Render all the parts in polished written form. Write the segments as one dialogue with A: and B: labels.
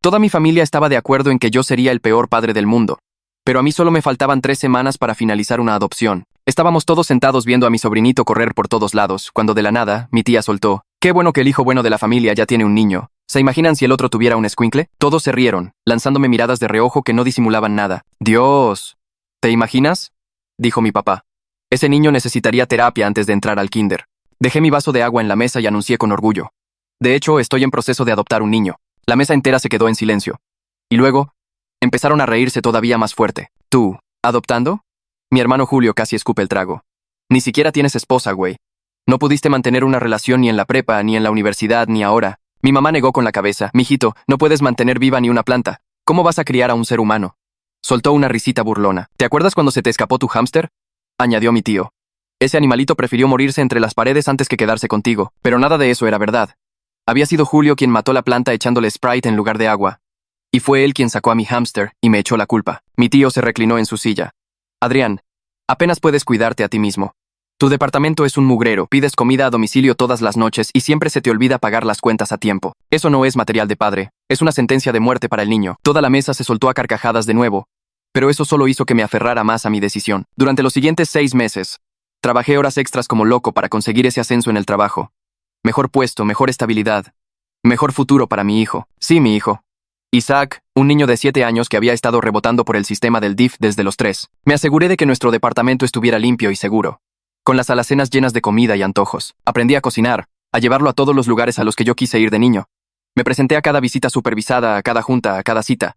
A: Toda mi familia estaba de acuerdo en que yo sería el peor padre del mundo. Pero a mí solo me faltaban 3 semanas para finalizar una adopción. Estábamos todos sentados viendo a mi sobrinito correr por todos lados, cuando de la nada, mi tía soltó: «Qué bueno que el hijo bueno de la familia ya tiene un niño. ¿Se imaginan si el otro tuviera un escuincle?». Todos se rieron, lanzándome miradas de reojo que no disimulaban nada. «Dios, ¿te imaginas?», dijo mi papá. «Ese niño necesitaría terapia antes de entrar al kinder». Dejé mi vaso de agua en la mesa y anuncié con orgullo: «De hecho, estoy en proceso de adoptar un niño». La mesa entera se quedó en silencio. Y luego, empezaron a reírse todavía más fuerte. «¿Tú, adoptando?». Mi hermano Julio casi escupe el trago. «Ni siquiera tienes esposa, güey. No pudiste mantener una relación ni en la prepa, ni en la universidad, ni ahora». Mi mamá negó con la cabeza: «Mijito, no puedes mantener viva ni una planta. ¿Cómo vas a criar a un ser humano?». Soltó una risita burlona. «¿Te acuerdas cuando se te escapó tu hámster?», añadió mi tío. «Ese animalito prefirió morirse entre las paredes antes que quedarse contigo». Pero nada de eso era verdad. Había sido Julio quien mató la planta echándole Sprite en lugar de agua. Y fue él quien sacó a mi hámster y me echó la culpa. Mi tío se reclinó en su silla. «Adrián, apenas puedes cuidarte a ti mismo. Tu departamento es un mugrero, pides comida a domicilio todas las noches y siempre se te olvida pagar las cuentas a tiempo. Eso no es material de padre, es una sentencia de muerte para el niño». Toda la mesa se soltó a carcajadas de nuevo, pero eso solo hizo que me aferrara más a mi decisión. Durante los siguientes 6 meses, trabajé horas extras como loco para conseguir ese ascenso en el trabajo. Mejor puesto, mejor estabilidad, mejor futuro para mi hijo. Sí, mi hijo. Isaac, un niño de 7 años que había estado rebotando por el sistema del DIF desde los 3. Me aseguré de que nuestro departamento estuviera limpio y seguro, con las alacenas llenas de comida y antojos. Aprendí a cocinar, a llevarlo a todos los lugares a los que yo quise ir de niño. Me presenté a cada visita supervisada, a cada junta, a cada cita.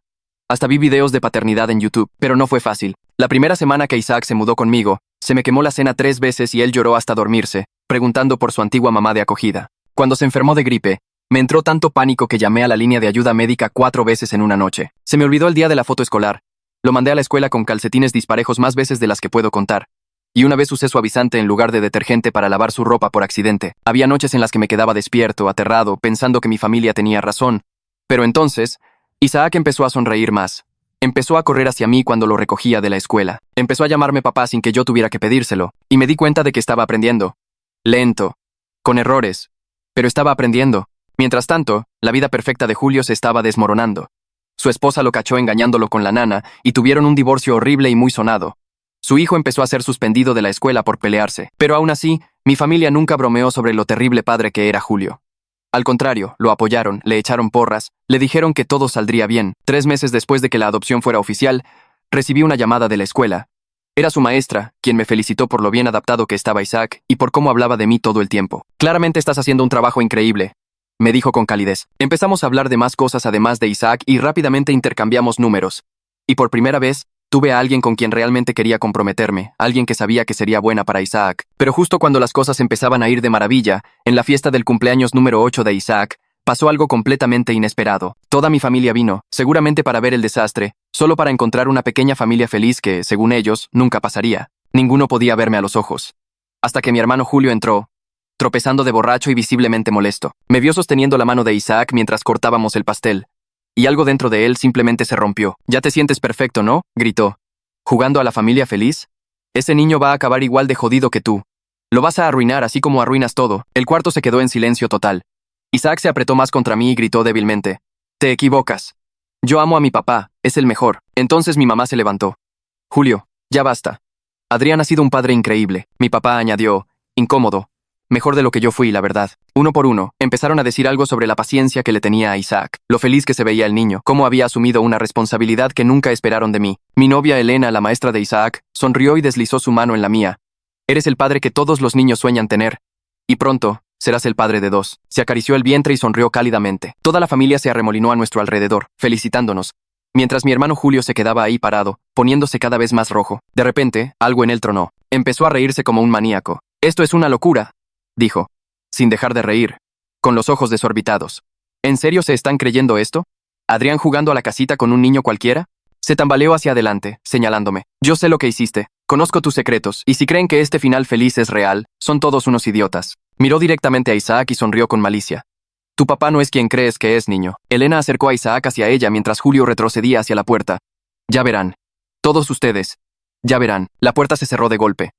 A: Hasta vi videos de paternidad en YouTube, pero no fue fácil. La primera semana que Isaac se mudó conmigo, se me quemó la cena 3 veces y él lloró hasta dormirse, preguntando por su antigua mamá de acogida. Cuando se enfermó de gripe, me entró tanto pánico que llamé a la línea de ayuda médica 4 veces en una noche. Se me olvidó el día de la foto escolar. Lo mandé a la escuela con calcetines disparejos más veces de las que puedo contar. Y una vez usé suavizante en lugar de detergente para lavar su ropa por accidente. Había noches en las que me quedaba despierto, aterrado, pensando que mi familia tenía razón. Pero entonces, Isaac empezó a sonreír más. Empezó a correr hacia mí cuando lo recogía de la escuela. Empezó a llamarme papá sin que yo tuviera que pedírselo. Y me di cuenta de que estaba aprendiendo. Lento. Con errores. Pero estaba aprendiendo. Mientras tanto, la vida perfecta de Julio se estaba desmoronando. Su esposa lo cachó engañándolo con la nana y tuvieron un divorcio horrible y muy sonado. Su hijo empezó a ser suspendido de la escuela por pelearse. Pero aún así, mi familia nunca bromeó sobre lo terrible padre que era Julio. Al contrario, lo apoyaron, le echaron porras, le dijeron que todo saldría bien. 3 meses después de que la adopción fuera oficial, recibí una llamada de la escuela. Era su maestra, quien me felicitó por lo bien adaptado que estaba Isaac y por cómo hablaba de mí todo el tiempo. «Claramente estás haciendo un trabajo increíble», me dijo con calidez. Empezamos a hablar de más cosas además de Isaac y rápidamente intercambiamos números. Y por primera vez, tuve a alguien con quien realmente quería comprometerme, alguien que sabía que sería buena para Isaac. Pero justo cuando las cosas empezaban a ir de maravilla, en la fiesta del cumpleaños número 8 de Isaac, pasó algo completamente inesperado. Toda mi familia vino, seguramente para ver el desastre, solo para encontrar una pequeña familia feliz que, según ellos, nunca pasaría. Ninguno podía verme a los ojos. Hasta que mi hermano Julio entró, tropezando de borracho y visiblemente molesto. Me vio sosteniendo la mano de Isaac mientras cortábamos el pastel. Y algo dentro de él simplemente se rompió. «Ya te sientes perfecto, ¿no?», gritó. «¿Jugando a la familia feliz? Ese niño va a acabar igual de jodido que tú. Lo vas a arruinar así como arruinas todo». El cuarto se quedó en silencio total. Isaac se apretó más contra mí y gritó débilmente: «Te equivocas. Yo amo a mi papá, es el mejor». Entonces mi mamá se levantó. «Julio, ya basta. Adrián ha sido un padre increíble», mi papá añadió, incómodo. Mejor de lo que yo fui, la verdad. Uno por uno, empezaron a decir algo sobre la paciencia que le tenía a Isaac, lo feliz que se veía el niño, cómo había asumido una responsabilidad que nunca esperaron de mí. Mi novia Elena, la maestra de Isaac, sonrió y deslizó su mano en la mía. «Eres el padre que todos los niños sueñan tener. Y pronto, serás el padre de 2. Se acarició el vientre y sonrió cálidamente. Toda la familia se arremolinó a nuestro alrededor, felicitándonos, mientras mi hermano Julio se quedaba ahí parado, poniéndose cada vez más rojo. De repente, algo en él tronó. Empezó a reírse como un maníaco. «Esto es una locura», dijo, sin dejar de reír, con los ojos desorbitados. «¿En serio se están creyendo esto? ¿Adrián jugando a la casita con un niño cualquiera?». Se tambaleó hacia adelante, señalándome. «Yo sé lo que hiciste, conozco tus secretos, y si creen que este final feliz es real, son todos unos idiotas». Miró directamente a Isaac y sonrió con malicia. «Tu papá no es quien crees que es, niño». Elena acercó a Isaac hacia ella mientras Julio retrocedía hacia la puerta. «Ya verán. Todos ustedes. Ya verán». La puerta se cerró de golpe.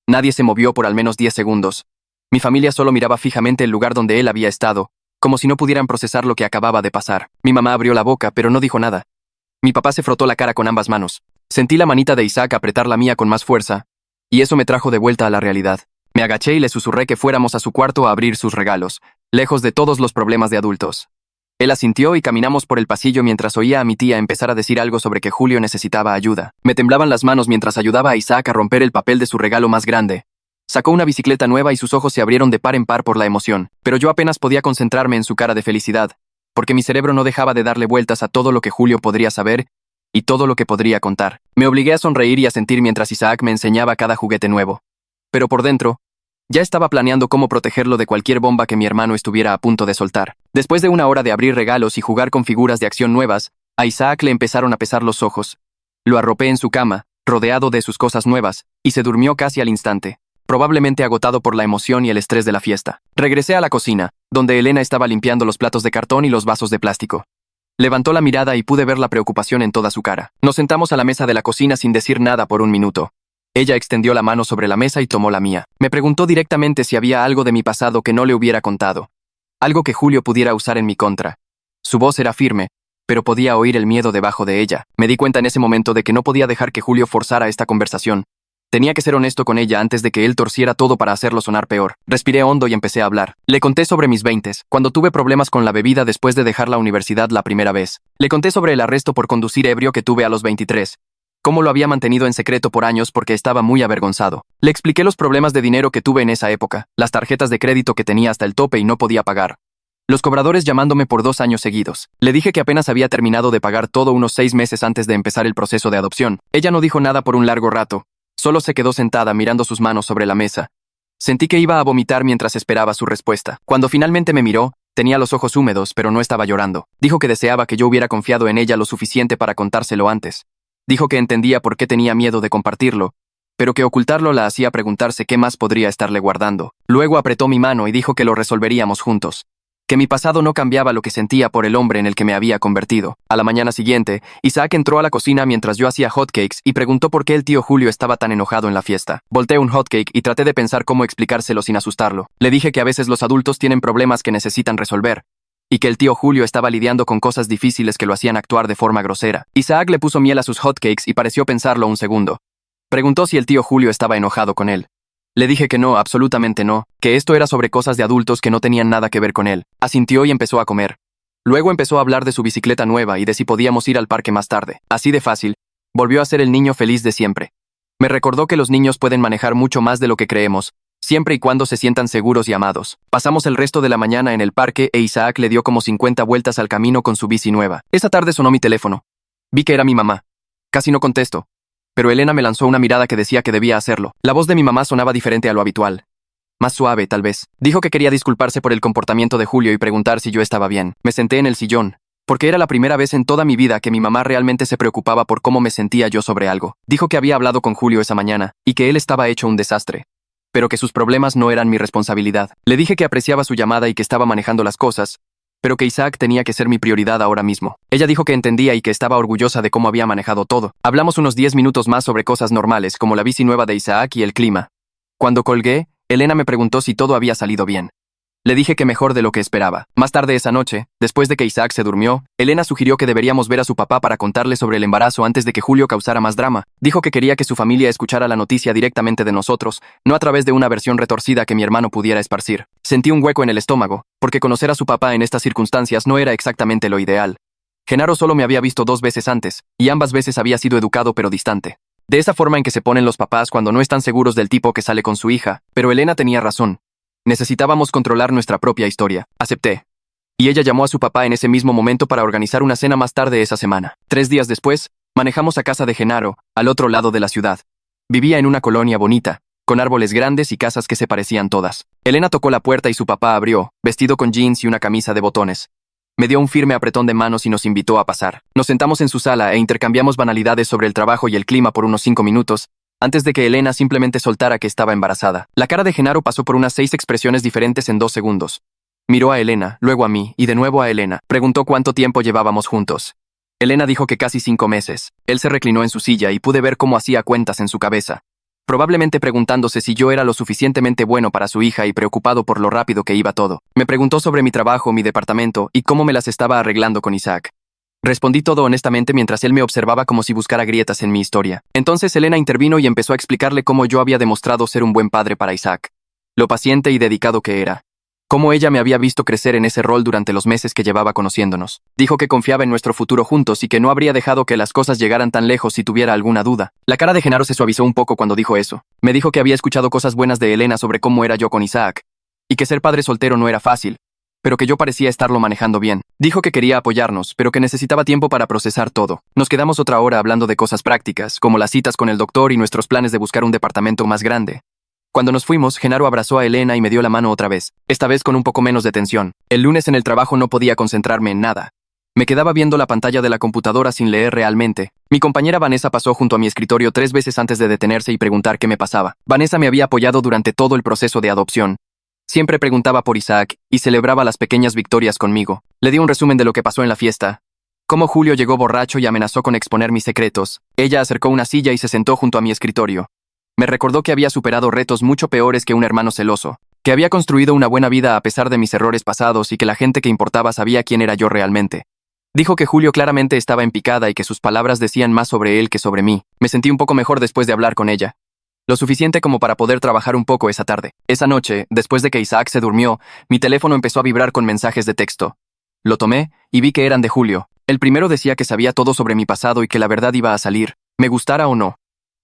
A: Nadie se movió por al menos 10 segundos. Mi familia solo miraba fijamente el lugar donde él había estado, como si no pudieran procesar lo que acababa de pasar. Mi mamá abrió la boca, pero no dijo nada. Mi papá se frotó la cara con ambas manos. Sentí la manita de Isaac apretar la mía con más fuerza, y eso me trajo de vuelta a la realidad. Me agaché y le susurré que fuéramos a su cuarto a abrir sus regalos, lejos de todos los problemas de adultos. Él asintió y caminamos por el pasillo mientras oía a mi tía empezar a decir algo sobre que Julio necesitaba ayuda. Me temblaban las manos mientras ayudaba a Isaac a romper el papel de su regalo más grande. Sacó una bicicleta nueva y sus ojos se abrieron de par en par por la emoción, pero yo apenas podía concentrarme en su cara de felicidad, porque mi cerebro no dejaba de darle vueltas a todo lo que Julio podría saber y todo lo que podría contar. Me obligué a sonreír y a sentir mientras Isaac me enseñaba cada juguete nuevo. Pero por dentro, ya estaba planeando cómo protegerlo de cualquier bomba que mi hermano estuviera a punto de soltar. Después de una hora de abrir regalos y jugar con figuras de acción nuevas, a Isaac le empezaron a pesar los ojos. Lo arropé en su cama, rodeado de sus cosas nuevas, y se durmió casi al instante, probablemente agotado por la emoción y el estrés de la fiesta. Regresé a la cocina, donde Elena estaba limpiando los platos de cartón y los vasos de plástico. Levantó la mirada y pude ver la preocupación en toda su cara. Nos sentamos a la mesa de la cocina sin decir nada por un minuto. Ella extendió la mano sobre la mesa y tomó la mía. Me preguntó directamente si había algo de mi pasado que no le hubiera contado. Algo que Julio pudiera usar en mi contra. Su voz era firme, pero podía oír el miedo debajo de ella. Me di cuenta en ese momento de que no podía dejar que Julio forzara esta conversación. Tenía que ser honesto con ella antes de que él torciera todo para hacerlo sonar peor. Respiré hondo y empecé a hablar. Le conté sobre mis 20s, cuando tuve problemas con la bebida después de dejar la universidad la primera vez. Le conté sobre el arresto por conducir ebrio que tuve a los 23. Cómo lo había mantenido en secreto por años porque estaba muy avergonzado. Le expliqué los problemas de dinero que tuve en esa época, las tarjetas de crédito que tenía hasta el tope y no podía pagar. Los cobradores llamándome por 2 años seguidos. Le dije que apenas había terminado de pagar todo unos 6 meses antes de empezar el proceso de adopción. Ella no dijo nada por un largo rato. Solo se quedó sentada mirando sus manos sobre la mesa. Sentí que iba a vomitar mientras esperaba su respuesta. Cuando finalmente me miró, tenía los ojos húmedos, pero no estaba llorando. Dijo que deseaba que yo hubiera confiado en ella lo suficiente para contárselo antes. Dijo que entendía por qué tenía miedo de compartirlo, pero que ocultarlo la hacía preguntarse qué más podría estarle guardando. Luego apretó mi mano y dijo que lo resolveríamos juntos. Que mi pasado no cambiaba lo que sentía por el hombre en el que me había convertido. A la mañana siguiente, Isaac entró a la cocina mientras yo hacía hotcakes y preguntó por qué el tío Julio estaba tan enojado en la fiesta. Volteé un hotcake y traté de pensar cómo explicárselo sin asustarlo. Le dije que a veces los adultos tienen problemas que necesitan resolver, y que el tío Julio estaba lidiando con cosas difíciles que lo hacían actuar de forma grosera. Isaac le puso miel a sus hotcakes y pareció pensarlo un segundo. Preguntó si el tío Julio estaba enojado con él. Le dije que no, absolutamente no, que esto era sobre cosas de adultos que no tenían nada que ver con él. Asintió y empezó a comer. Luego empezó a hablar de su bicicleta nueva y de si podíamos ir al parque más tarde. Así de fácil, volvió a ser el niño feliz de siempre. Me recordó que los niños pueden manejar mucho más de lo que creemos, siempre y cuando se sientan seguros y amados. Pasamos el resto de la mañana en el parque e Isaac le dio como 50 vueltas al camino con su bici nueva. Esa tarde sonó mi teléfono. Vi que era mi mamá. Casi no contesto, pero Elena me lanzó una mirada que decía que debía hacerlo. La voz de mi mamá sonaba diferente a lo habitual. Más suave, tal vez. Dijo que quería disculparse por el comportamiento de Julio y preguntar si yo estaba bien. Me senté en el sillón, porque era la primera vez en toda mi vida que mi mamá realmente se preocupaba por cómo me sentía yo sobre algo. Dijo que había hablado con Julio esa mañana, y que él estaba hecho un desastre, pero que sus problemas no eran mi responsabilidad. Le dije que apreciaba su llamada y que estaba manejando las cosas, pero que Isaac tenía que ser mi prioridad ahora mismo. Ella dijo que entendía y que estaba orgullosa de cómo había manejado todo. Hablamos unos 10 minutos más sobre cosas normales, como la bici nueva de Isaac y el clima. Cuando colgué, Elena me preguntó si todo había salido bien. Le dije que mejor de lo que esperaba. Más tarde esa noche, después de que Isaac se durmió, Elena sugirió que deberíamos ver a su papá para contarle sobre el embarazo antes de que Julio causara más drama. Dijo que quería que su familia escuchara la noticia directamente de nosotros, no a través de una versión retorcida que mi hermano pudiera esparcir. Sentí un hueco en el estómago, porque conocer a su papá en estas circunstancias no era exactamente lo ideal. Genaro solo me había visto 2 veces antes, y ambas veces había sido educado pero distante. De esa forma en que se ponen los papás cuando no están seguros del tipo que sale con su hija, pero Elena tenía razón. Necesitábamos controlar nuestra propia historia. Acepté. Y ella llamó a su papá en ese mismo momento para organizar una cena más tarde esa semana. 3 días después, manejamos a casa de Genaro, al otro lado de la ciudad. Vivía en una colonia bonita, con árboles grandes y casas que se parecían todas. Elena tocó la puerta y su papá abrió, vestido con jeans y una camisa de botones. Me dio un firme apretón de manos y nos invitó a pasar. Nos sentamos en su sala e intercambiamos banalidades sobre el trabajo y el clima por unos 5 minutos, antes de que Elena simplemente soltara que estaba embarazada. La cara de Genaro pasó por unas 6 expresiones diferentes en 2 segundos. Miró a Elena, luego a mí, y de nuevo a Elena. Preguntó cuánto tiempo llevábamos juntos. Elena dijo que casi 5 meses. Él se reclinó en su silla y pude ver cómo hacía cuentas en su cabeza. probablemente preguntándose si yo era lo suficientemente bueno para su hija y preocupado por lo rápido que iba todo. Me preguntó sobre mi trabajo, mi departamento y cómo me las estaba arreglando con Isaac. Respondí todo honestamente mientras él me observaba como si buscara grietas en mi historia. Entonces Elena intervino y empezó a explicarle cómo yo había demostrado ser un buen padre para Isaac. Lo paciente y dedicado que era. Cómo ella me había visto crecer en ese rol durante los meses que llevaba conociéndonos. Dijo que confiaba en nuestro futuro juntos y que no habría dejado que las cosas llegaran tan lejos si tuviera alguna duda. La cara de Genaro se suavizó un poco cuando dijo eso. Me dijo que había escuchado cosas buenas de Elena sobre cómo era yo con Isaac. Y que ser padre soltero no era fácil, pero que yo parecía estarlo manejando bien. Dijo que quería apoyarnos, pero que necesitaba tiempo para procesar todo. Nos quedamos otra hora hablando de cosas prácticas, como las citas con el doctor y nuestros planes de buscar un departamento más grande. Cuando nos fuimos, Genaro abrazó a Elena y me dio la mano otra vez, esta vez con un poco menos de tensión. El lunes en el trabajo no podía concentrarme en nada. Me quedaba viendo la pantalla de la computadora sin leer realmente. Mi compañera Vanessa pasó junto a mi escritorio 3 veces antes de detenerse y preguntar qué me pasaba. Vanessa me había apoyado durante todo el proceso de adopción. Siempre preguntaba por Isaac y celebraba las pequeñas victorias conmigo. Le di un resumen de lo que pasó en la fiesta. Cómo Julio llegó borracho y amenazó con exponer mis secretos. Ella acercó una silla y se sentó junto a mi escritorio. Me recordó que había superado retos mucho peores que un hermano celoso, que había construido una buena vida a pesar de mis errores pasados y que la gente que importaba sabía quién era yo realmente. Dijo que Julio claramente estaba en picada y que sus palabras decían más sobre él que sobre mí. Me sentí un poco mejor después de hablar con ella. Lo suficiente como para poder trabajar un poco esa tarde. Esa noche, después de que Isaac se durmió, mi teléfono empezó a vibrar con mensajes de texto. Lo tomé y vi que eran de Julio. El primero decía que sabía todo sobre mi pasado y que la verdad iba a salir, me gustara o no.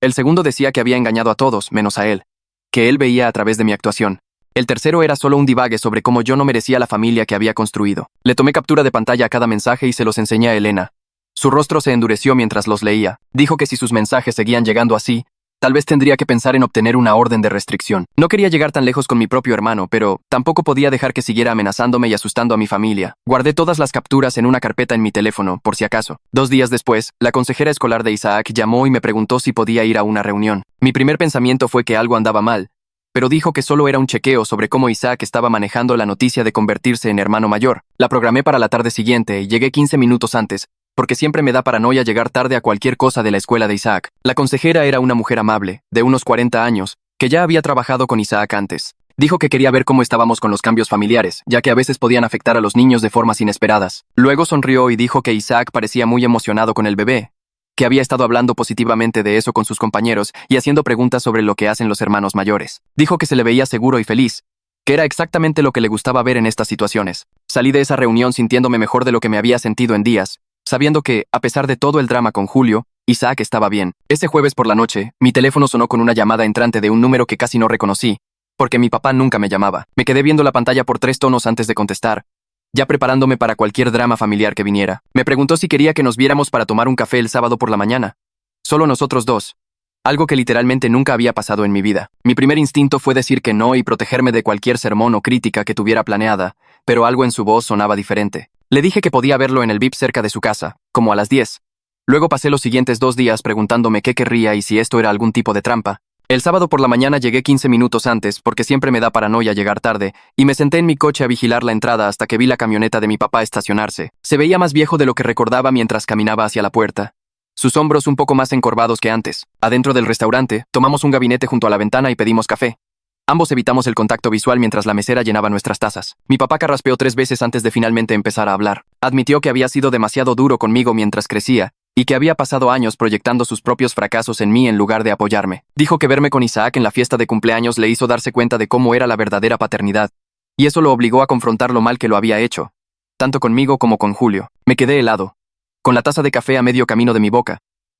A: El segundo decía que había engañado a todos, menos a él. Que él veía a través de mi actuación. El tercero era solo un divague sobre cómo yo no merecía la familia que había construido. Le tomé captura de pantalla a cada mensaje y se los enseñé a Elena. Su rostro se endureció mientras los leía. Dijo que si sus mensajes seguían llegando así, tal vez tendría que pensar en obtener una orden de restricción. No quería llegar tan lejos con mi propio hermano, pero tampoco podía dejar que siguiera amenazándome y asustando a mi familia. Guardé todas las capturas en una carpeta en mi teléfono, por si acaso. 2 días después, la consejera escolar de Isaac llamó y me preguntó si podía ir a una reunión. Mi primer pensamiento fue que algo andaba mal, pero dijo que solo era un chequeo sobre cómo Isaac estaba manejando la noticia de convertirse en hermano mayor. La programé para la tarde siguiente y llegué 15 minutos antes, porque siempre me da paranoia llegar tarde a cualquier cosa de la escuela de Isaac. La consejera era una mujer amable, de unos 40 años, que ya había trabajado con Isaac antes. Dijo que quería ver cómo estábamos con los cambios familiares, ya que a veces podían afectar a los niños de formas inesperadas. Luego sonrió y dijo que Isaac parecía muy emocionado con el bebé, que había estado hablando positivamente de eso con sus compañeros y haciendo preguntas sobre lo que hacen los hermanos mayores. Dijo que se le veía seguro y feliz, que era exactamente lo que le gustaba ver en estas situaciones. Salí de esa reunión sintiéndome mejor de lo que me había sentido en días, sabiendo que, a pesar de todo el drama con Julio, Isaac estaba bien. Ese jueves por la noche, mi teléfono sonó con una llamada entrante de un número que casi no reconocí, porque mi papá nunca me llamaba. Me quedé viendo la pantalla por 3 tonos antes de contestar, ya preparándome para cualquier drama familiar que viniera. Me preguntó si quería que nos viéramos para tomar un café el sábado por la mañana. Solo nosotros dos. Algo que literalmente nunca había pasado en mi vida. Mi primer instinto fue decir que no y protegerme de cualquier sermón o crítica que tuviera planeada, pero algo en su voz sonaba diferente. Le dije que podía verlo en el VIP cerca de su casa, como a las 10. Luego pasé los siguientes 2 días preguntándome qué querría y si esto era algún tipo de trampa. El sábado por la mañana llegué 15 minutos antes, porque siempre me da paranoia llegar tarde, y me senté en mi coche a vigilar la entrada hasta que vi la camioneta de mi papá estacionarse. Se veía más viejo de lo que recordaba mientras caminaba hacia la puerta. Sus hombros un poco más encorvados que antes. Adentro del restaurante, tomamos un gabinete junto a la ventana y pedimos café. Ambos evitamos el contacto visual mientras la mesera llenaba nuestras tazas. Mi papá carraspeó 3 veces antes de finalmente empezar a hablar. Admitió que había sido demasiado duro conmigo mientras crecía, y que había pasado años proyectando sus propios fracasos en mí en lugar de apoyarme. Dijo que verme con Isaac en la fiesta de cumpleaños le hizo darse cuenta de cómo era la verdadera paternidad, y eso lo obligó a confrontar lo mal que lo había hecho, tanto conmigo como con Julio. Me quedé helado, con la taza de café a medio camino de mi boca,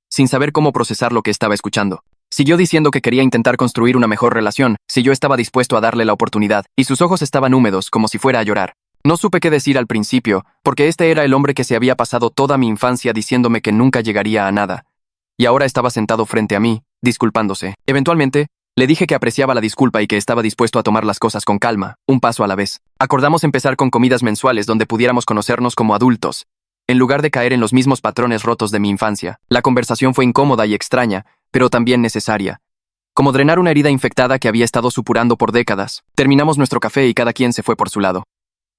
A: sin saber cómo procesar lo que estaba escuchando. Siguió diciendo que quería intentar construir una mejor relación, si yo estaba dispuesto a darle la oportunidad, y sus ojos estaban húmedos como si fuera a llorar. No supe qué decir al principio, porque este era el hombre que se había pasado toda mi infancia diciéndome que nunca llegaría a nada. Y ahora estaba sentado frente a mí, disculpándose. Eventualmente, le dije que apreciaba la disculpa y que estaba dispuesto a tomar las cosas con calma, un paso a la vez. Acordamos empezar con comidas mensuales donde pudiéramos conocernos como adultos, en lugar de caer en los mismos patrones rotos de mi infancia. La conversación fue incómoda y extraña, pero también necesaria. Como drenar una herida infectada que había estado supurando por décadas. Terminamos nuestro café y cada quien se fue por su lado.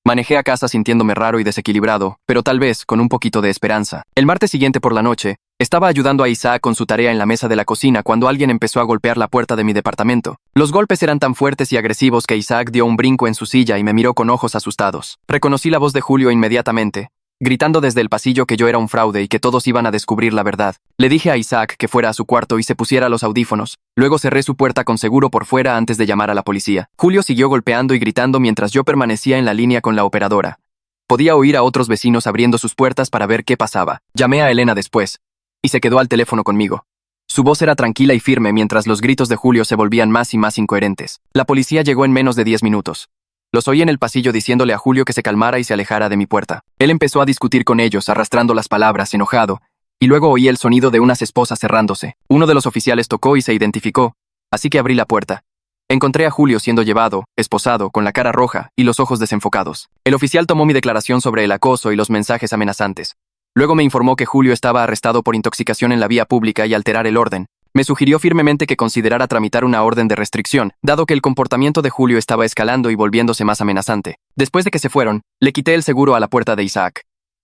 A: Manejé a casa sintiéndome raro y desequilibrado, pero tal vez con un poquito de esperanza. El martes siguiente por la noche, Estaba ayudando a Isaac con su tarea en la mesa de la cocina cuando alguien empezó a golpear la puerta de mi departamento. Los golpes eran tan fuertes y agresivos que Isaac dio un brinco en su silla y me miró con ojos asustados. Reconocí la voz de Julio inmediatamente, gritando desde el pasillo que yo era un fraude y que todos iban a descubrir la verdad. Le dije a Isaac que fuera a su cuarto y se pusiera los audífonos. Luego cerré su puerta con seguro por fuera antes de llamar a la policía. Julio siguió golpeando y gritando mientras yo permanecía en la línea con la operadora. Podía oír a otros vecinos abriendo sus puertas para ver qué pasaba. Llamé a Elena después, y se quedó al teléfono conmigo. Su voz era tranquila y firme mientras los gritos de Julio se volvían más y más incoherentes. La policía llegó en menos de 10 minutos. Los oí en el pasillo diciéndole a Julio que se calmara y se alejara de mi puerta. Él empezó a discutir con ellos, arrastrando las palabras, enojado, y luego oí el sonido de unas esposas cerrándose. Uno de los oficiales tocó y se identificó, así que abrí la puerta. Encontré a Julio siendo llevado, esposado, con la cara roja y los ojos desenfocados. El oficial tomó mi declaración sobre el acoso y los mensajes amenazantes. Luego me informó que Julio estaba arrestado por intoxicación en la vía pública y alterar el orden. Me sugirió firmemente que considerara tramitar una orden de restricción, dado que el comportamiento de Julio estaba escalando y volviéndose más amenazante. Después de que se fueron, le quité el seguro a la puerta de Isaac.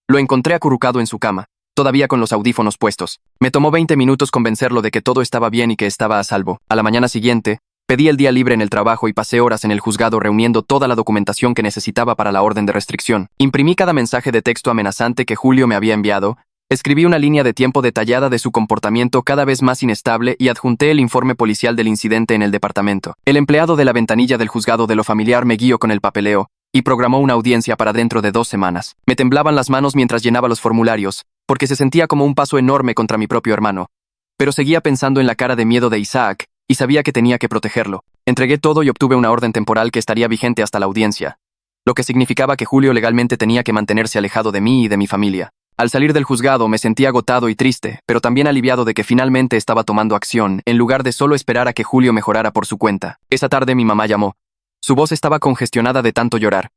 A: Lo encontré acurrucado en su cama, todavía con los audífonos puestos. Me tomó 20 minutos convencerlo de que todo estaba bien y que estaba a salvo. A la mañana siguiente, pedí el día libre en el trabajo y pasé horas en el juzgado reuniendo toda la documentación que necesitaba para la orden de restricción. Imprimí cada mensaje de texto amenazante que Julio me había enviado. Escribí una línea de tiempo detallada de su comportamiento cada vez más inestable y adjunté el informe policial del incidente en el departamento. El empleado de la ventanilla del juzgado de lo familiar me guió con el papeleo y programó una audiencia para dentro de 2 semanas. Me temblaban las manos mientras llenaba los formularios, porque se sentía como un paso enorme contra mi propio hermano. Pero seguía pensando en la cara de miedo de Isaac y sabía que tenía que protegerlo. Entregué todo y obtuve una orden temporal que estaría vigente hasta la audiencia, lo que significaba que Julio legalmente tenía que mantenerse alejado de mí y de mi familia. Al salir del juzgado me sentí agotado y triste, pero también aliviado de que finalmente estaba tomando acción, en lugar de solo esperar a que Julio mejorara por su cuenta. Esa tarde mi mamá llamó. Su voz estaba congestionada de tanto llorar.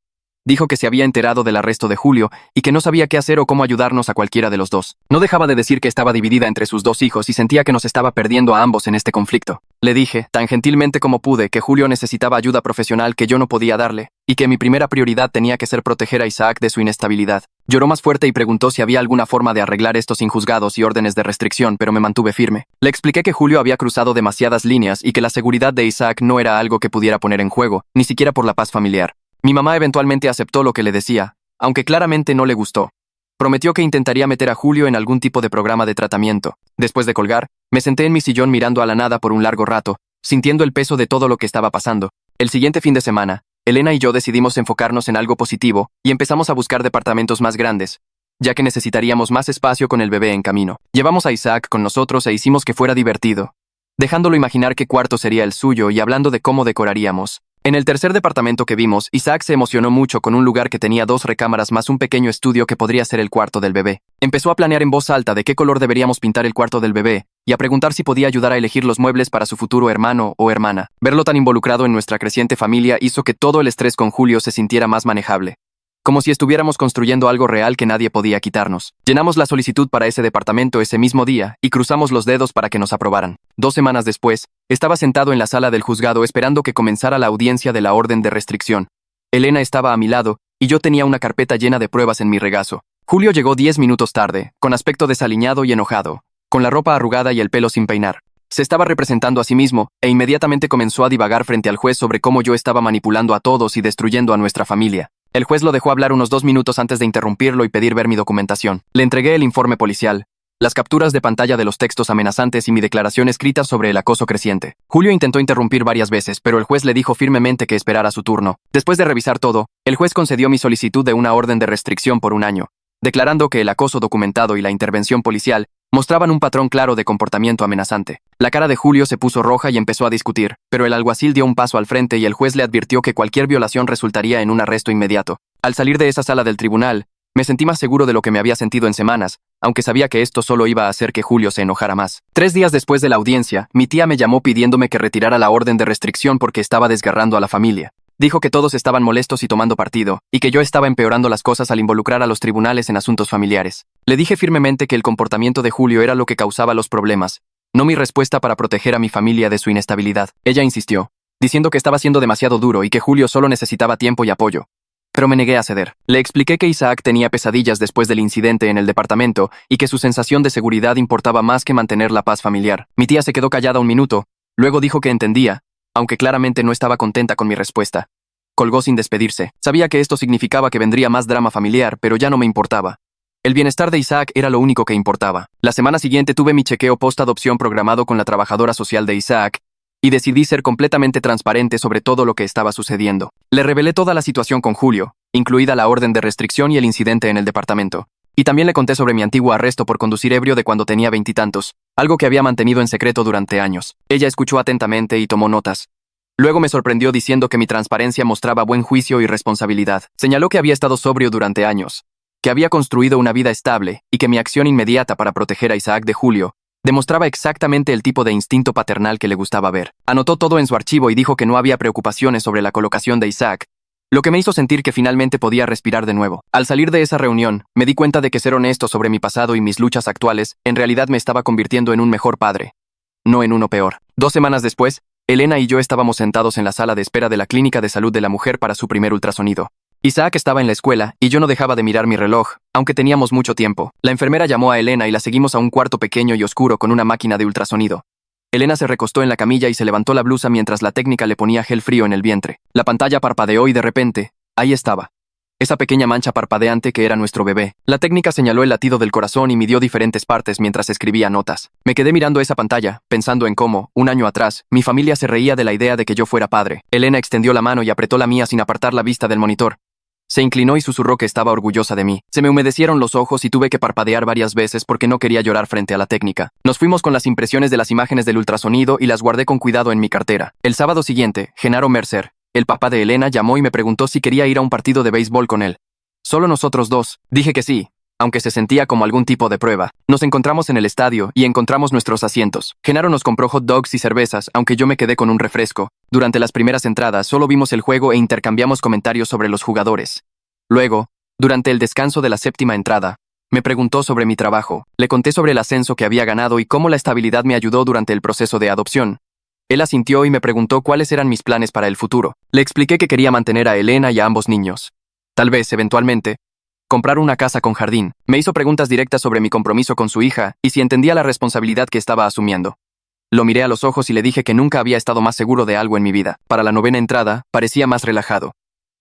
A: Dijo que se había enterado del arresto de Julio y que no sabía qué hacer o cómo ayudarnos a cualquiera de los dos. No dejaba de decir que estaba dividida entre sus 2 hijos y sentía que nos estaba perdiendo a ambos en este conflicto. Le dije, tan gentilmente como pude, que Julio necesitaba ayuda profesional que yo no podía darle, y que mi primera prioridad tenía que ser proteger a Isaac de su inestabilidad. Lloró más fuerte y preguntó si había alguna forma de arreglar estos sin juzgados y órdenes de restricción, pero me mantuve firme. Le expliqué que Julio había cruzado demasiadas líneas y que la seguridad de Isaac no era algo que pudiera poner en juego, ni siquiera por la paz familiar. Mi mamá eventualmente aceptó lo que le decía, aunque claramente no le gustó. Prometió que intentaría meter a Julio en algún tipo de programa de tratamiento. Después de colgar, me senté en mi sillón mirando a la nada por un largo rato, sintiendo el peso de todo lo que estaba pasando. El siguiente fin de semana, Elena y yo decidimos enfocarnos en algo positivo y empezamos a buscar departamentos más grandes, ya que necesitaríamos más espacio con el bebé en camino. Llevamos a Isaac con nosotros e hicimos que fuera divertido, dejándolo imaginar qué cuarto sería el suyo y hablando de cómo decoraríamos. En el tercer departamento que vimos, Isaac se emocionó mucho con un lugar que tenía 2 recámaras más un pequeño estudio que podría ser el cuarto del bebé. Empezó a planear en voz alta de qué color deberíamos pintar el cuarto del bebé y a preguntar si podía ayudar a elegir los muebles para su futuro hermano o hermana. Verlo tan involucrado en nuestra creciente familia hizo que todo el estrés con Julio se sintiera más manejable, como si estuviéramos construyendo algo real que nadie podía quitarnos. Llenamos la solicitud para ese departamento ese mismo día y cruzamos los dedos para que nos aprobaran. 2 semanas después, estaba sentado en la sala del juzgado esperando que comenzara la audiencia de la orden de restricción. Elena estaba a mi lado y yo tenía una carpeta llena de pruebas en mi regazo. Julio llegó 10 minutos tarde, con aspecto desaliñado y enojado, con la ropa arrugada y el pelo sin peinar. Se estaba representando a sí mismo e inmediatamente comenzó a divagar frente al juez sobre cómo yo estaba manipulando a todos y destruyendo a nuestra familia. El juez lo dejó hablar unos 2 minutos antes de interrumpirlo y pedir ver mi documentación. Le entregué el informe policial, las capturas de pantalla de los textos amenazantes y mi declaración escrita sobre el acoso creciente. Julio intentó interrumpir varias veces, pero el juez le dijo firmemente que esperara su turno. Después de revisar todo, el juez concedió mi solicitud de una orden de restricción por 1 año, declarando que el acoso documentado y la intervención policial mostraban un patrón claro de comportamiento amenazante. La cara de Julio se puso roja y empezó a discutir, pero el alguacil dio un paso al frente y el juez le advirtió que cualquier violación resultaría en un arresto inmediato. Al salir de esa sala del tribunal, me sentí más seguro de lo que me había sentido en semanas, aunque sabía que esto solo iba a hacer que Julio se enojara más. 3 días después de la audiencia, mi tía me llamó pidiéndome que retirara la orden de restricción porque estaba desgarrando a la familia. Dijo que todos estaban molestos y tomando partido, y que yo estaba empeorando las cosas al involucrar a los tribunales en asuntos familiares. Le dije firmemente que el comportamiento de Julio era lo que causaba los problemas, no mi respuesta para proteger a mi familia de su inestabilidad. Ella insistió, diciendo que estaba siendo demasiado duro y que Julio solo necesitaba tiempo y apoyo. Pero me negué a ceder. Le expliqué que Isaac tenía pesadillas después del incidente en el departamento y que su sensación de seguridad importaba más que mantener la paz familiar. Mi tía se quedó callada un minuto, luego dijo que entendía, aunque claramente no estaba contenta con mi respuesta. Colgó sin despedirse. Sabía que esto significaba que vendría más drama familiar, pero ya no me importaba. El bienestar de Isaac era lo único que importaba. La semana siguiente tuve mi chequeo post-adopción programado con la trabajadora social de Isaac y decidí ser completamente transparente sobre todo lo que estaba sucediendo. Le revelé toda la situación con Julio, incluida la orden de restricción y el incidente en el departamento. Y también le conté sobre mi antiguo arresto por conducir ebrio de cuando tenía 20 y tantos, algo que había mantenido en secreto durante años. Ella escuchó atentamente y tomó notas. Luego me sorprendió diciendo que mi transparencia mostraba buen juicio y responsabilidad. Señaló que había estado sobrio durante años, que había construido una vida estable y que mi acción inmediata para proteger a Isaac de Julio demostraba exactamente el tipo de instinto paternal que le gustaba ver. Anotó todo en su archivo y dijo que no había preocupaciones sobre la colocación de Isaac, lo que me hizo sentir que finalmente podía respirar de nuevo. Al salir de esa reunión, me di cuenta de que ser honesto sobre mi pasado y mis luchas actuales en realidad me estaba convirtiendo en un mejor padre, no en uno peor. 2 semanas después, Elena y yo estábamos sentados en la sala de espera de la Clínica de Salud de la Mujer para su primer ultrasonido. Isaac estaba en la escuela y yo no dejaba de mirar mi reloj, aunque teníamos mucho tiempo. La enfermera llamó a Elena y la seguimos a un cuarto pequeño y oscuro con una máquina de ultrasonido. Elena se recostó en la camilla y se levantó la blusa mientras la técnica le ponía gel frío en el vientre. La pantalla parpadeó y de repente, ahí estaba. Esa pequeña mancha parpadeante que era nuestro bebé. La técnica señaló el latido del corazón y midió diferentes partes mientras escribía notas. Me quedé mirando esa pantalla, pensando en cómo, un año atrás, mi familia se reía de la idea de que yo fuera padre. Elena extendió la mano y apretó la mía sin apartar la vista del monitor. Se inclinó y susurró que estaba orgullosa de mí. Se me humedecieron los ojos y tuve que parpadear varias veces porque no quería llorar frente a la técnica. Nos fuimos con las impresiones de las imágenes del ultrasonido y las guardé con cuidado en mi cartera. El sábado siguiente, Genaro Mercer, el papá de Elena, llamó y me preguntó si quería ir a un partido de béisbol con él. Solo nosotros dos. Dije que sí, aunque se sentía como algún tipo de prueba. Nos encontramos en el estadio y encontramos nuestros asientos. Genaro nos compró hot dogs y cervezas, aunque yo me quedé con un refresco. Durante las primeras entradas solo vimos el juego e intercambiamos comentarios sobre los jugadores. Luego, durante el descanso de la 7ª entrada, me preguntó sobre mi trabajo. Le conté sobre el ascenso que había ganado y cómo la estabilidad me ayudó durante el proceso de adopción. Él asintió y me preguntó cuáles eran mis planes para el futuro. Le expliqué que quería mantener a Elena y a ambos niños. Tal vez, eventualmente, comprar una casa con jardín. Me hizo preguntas directas sobre mi compromiso con su hija y si entendía la responsabilidad que estaba asumiendo. Lo miré a los ojos y le dije que nunca había estado más seguro de algo en mi vida. Para la 9ª entrada, parecía más relajado.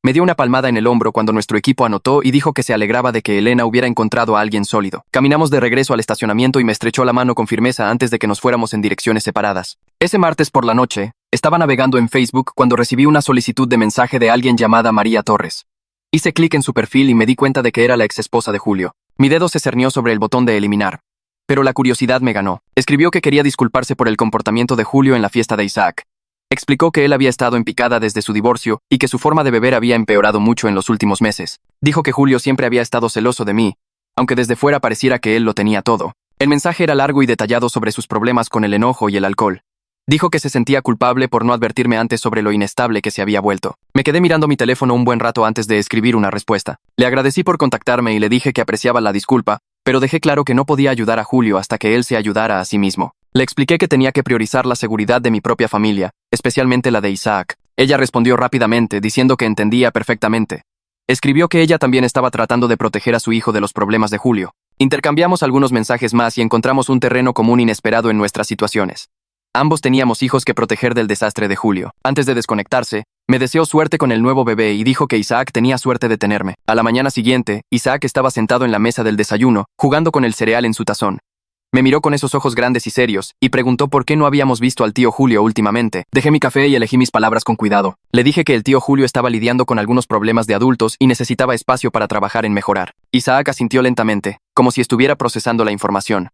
A: Me dio una palmada en el hombro cuando nuestro equipo anotó y dijo que se alegraba de que Elena hubiera encontrado a alguien sólido. Caminamos de regreso al estacionamiento y me estrechó la mano con firmeza antes de que nos fuéramos en direcciones separadas. Ese martes por la noche, estaba navegando en Facebook cuando recibí una solicitud de mensaje de alguien llamada María Torres. Hice clic en su perfil y me di cuenta de que era la exesposa de Julio. Mi dedo se cernió sobre el botón de eliminar. Pero la curiosidad me ganó. Escribió que quería disculparse por el comportamiento de Julio en la fiesta de Isaac. Explicó que él había estado en picada desde su divorcio y que su forma de beber había empeorado mucho en los últimos meses. Dijo que Julio siempre había estado celoso de mí, aunque desde fuera pareciera que él lo tenía todo. El mensaje era largo y detallado sobre sus problemas con el enojo y el alcohol. Dijo que se sentía culpable por no advertirme antes sobre lo inestable que se había vuelto. Me quedé mirando mi teléfono un buen rato antes de escribir una respuesta. Le agradecí por contactarme y le dije que apreciaba la disculpa, pero dejé claro que no podía ayudar a Julio hasta que él se ayudara a sí mismo. Le expliqué que tenía que priorizar la seguridad de mi propia familia, especialmente la de Isaac. Ella respondió rápidamente, diciendo que entendía perfectamente. Escribió que ella también estaba tratando de proteger a su hijo de los problemas de Julio. Intercambiamos algunos mensajes más y encontramos un terreno común inesperado en nuestras situaciones. Ambos teníamos hijos que proteger del desastre de Julio. Antes de desconectarse, me deseó suerte con el nuevo bebé y dijo que Isaac tenía suerte de tenerme. A la mañana siguiente, Isaac estaba sentado en la mesa del desayuno, jugando con el cereal en su tazón. Me miró con esos ojos grandes y serios, y preguntó por qué no habíamos visto al tío Julio últimamente. Dejé mi café y elegí mis palabras con cuidado. Le dije que el tío Julio estaba lidiando con algunos problemas de adultos y necesitaba espacio para trabajar en mejorar. Isaac asintió lentamente, como si estuviera procesando la información.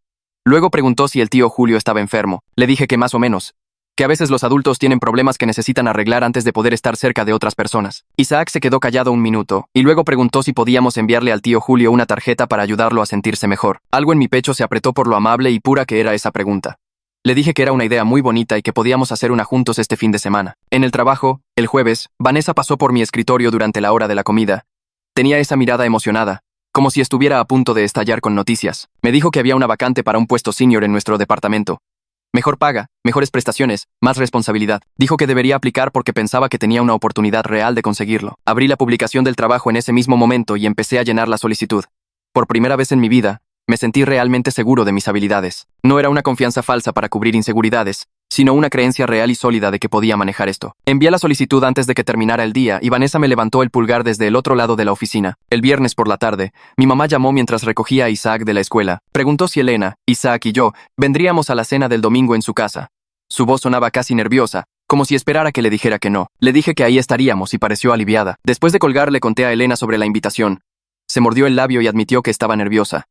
A: Luego preguntó si el tío Julio estaba enfermo. Le dije que más o menos. Que a veces los adultos tienen problemas que necesitan arreglar antes de poder estar cerca de otras personas. Isaac se quedó callado un minuto, y luego preguntó si podíamos enviarle al tío Julio una tarjeta para ayudarlo a sentirse mejor. Algo en mi pecho se apretó por lo amable y pura que era esa pregunta. Le dije que era una idea muy bonita y que podíamos hacer una juntos este fin de semana. En el trabajo, el jueves, Vanessa pasó por mi escritorio durante la hora de la comida. Tenía esa mirada emocionada, como si estuviera a punto de estallar con noticias. Me dijo que había una vacante para un puesto senior en nuestro departamento. Mejor paga, mejores prestaciones, más responsabilidad. Dijo que debería aplicar porque pensaba que tenía una oportunidad real de conseguirlo. Abrí la publicación del trabajo en ese mismo momento y empecé a llenar la solicitud. Por primera vez en mi vida, me sentí realmente seguro de mis habilidades. No era una confianza falsa para cubrir inseguridades, sino una creencia real y sólida de que podía manejar esto. Envié la solicitud antes de que terminara el día y Vanessa me levantó el pulgar desde el otro lado de la oficina. El viernes por la tarde, mi mamá llamó mientras recogía a Isaac de la escuela. Preguntó si Elena, Isaac y yo vendríamos a la cena del domingo en su casa. Su voz sonaba casi nerviosa, como si esperara que le dijera que no. Le dije que ahí estaríamos y pareció aliviada. Después de colgar le conté a Elena sobre la invitación. Se mordió el labio y admitió que estaba nerviosa.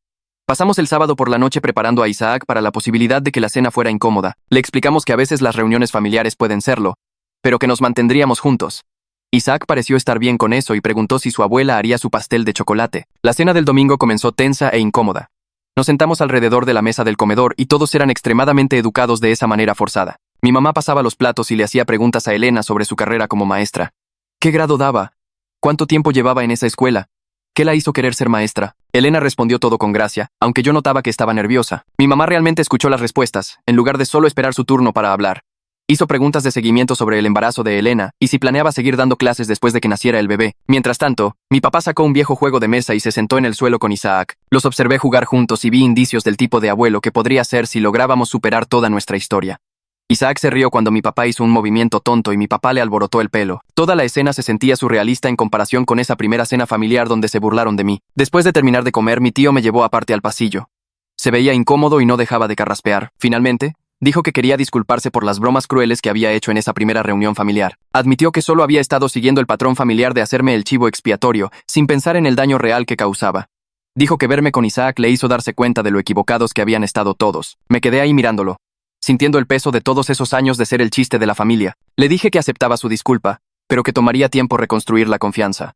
A: Pasamos el sábado por la noche preparando a Isaac para la posibilidad de que la cena fuera incómoda. Le explicamos que a veces las reuniones familiares pueden serlo, pero que nos mantendríamos juntos. Isaac pareció estar bien con eso y preguntó si su abuela haría su pastel de chocolate. La cena del domingo comenzó tensa e incómoda. Nos sentamos alrededor de la mesa del comedor y todos eran extremadamente educados de esa manera forzada. Mi mamá pasaba los platos y le hacía preguntas a Elena sobre su carrera como maestra. ¿Qué grado daba? ¿Cuánto tiempo llevaba en esa escuela? ¿Qué la hizo querer ser maestra? Elena respondió todo con gracia, aunque yo notaba que estaba nerviosa. Mi mamá realmente escuchó las respuestas, en lugar de solo esperar su turno para hablar. Hizo preguntas de seguimiento sobre el embarazo de Elena y si planeaba seguir dando clases después de que naciera el bebé. Mientras tanto, mi papá sacó un viejo juego de mesa y se sentó en el suelo con Isaac. Los observé jugar juntos y vi indicios del tipo de abuelo que podría ser si lográbamos superar toda nuestra historia. Isaac se rió cuando mi papá hizo un movimiento tonto y mi papá le alborotó el pelo. Toda la escena se sentía surrealista en comparación con esa primera cena familiar donde se burlaron de mí. Después de terminar de comer, mi tío me llevó aparte al pasillo. Se veía incómodo y no dejaba de carraspear. Finalmente, dijo que quería disculparse por las bromas crueles que había hecho en esa primera reunión familiar. Admitió que solo había estado siguiendo el patrón familiar de hacerme el chivo expiatorio, sin pensar en el daño real que causaba. Dijo que verme con Isaac le hizo darse cuenta de lo equivocados que habían estado todos. Me quedé ahí mirándolo, sintiendo el peso de todos esos años de ser el chiste de la familia. Le dije que aceptaba su disculpa, pero que tomaría tiempo reconstruir la confianza.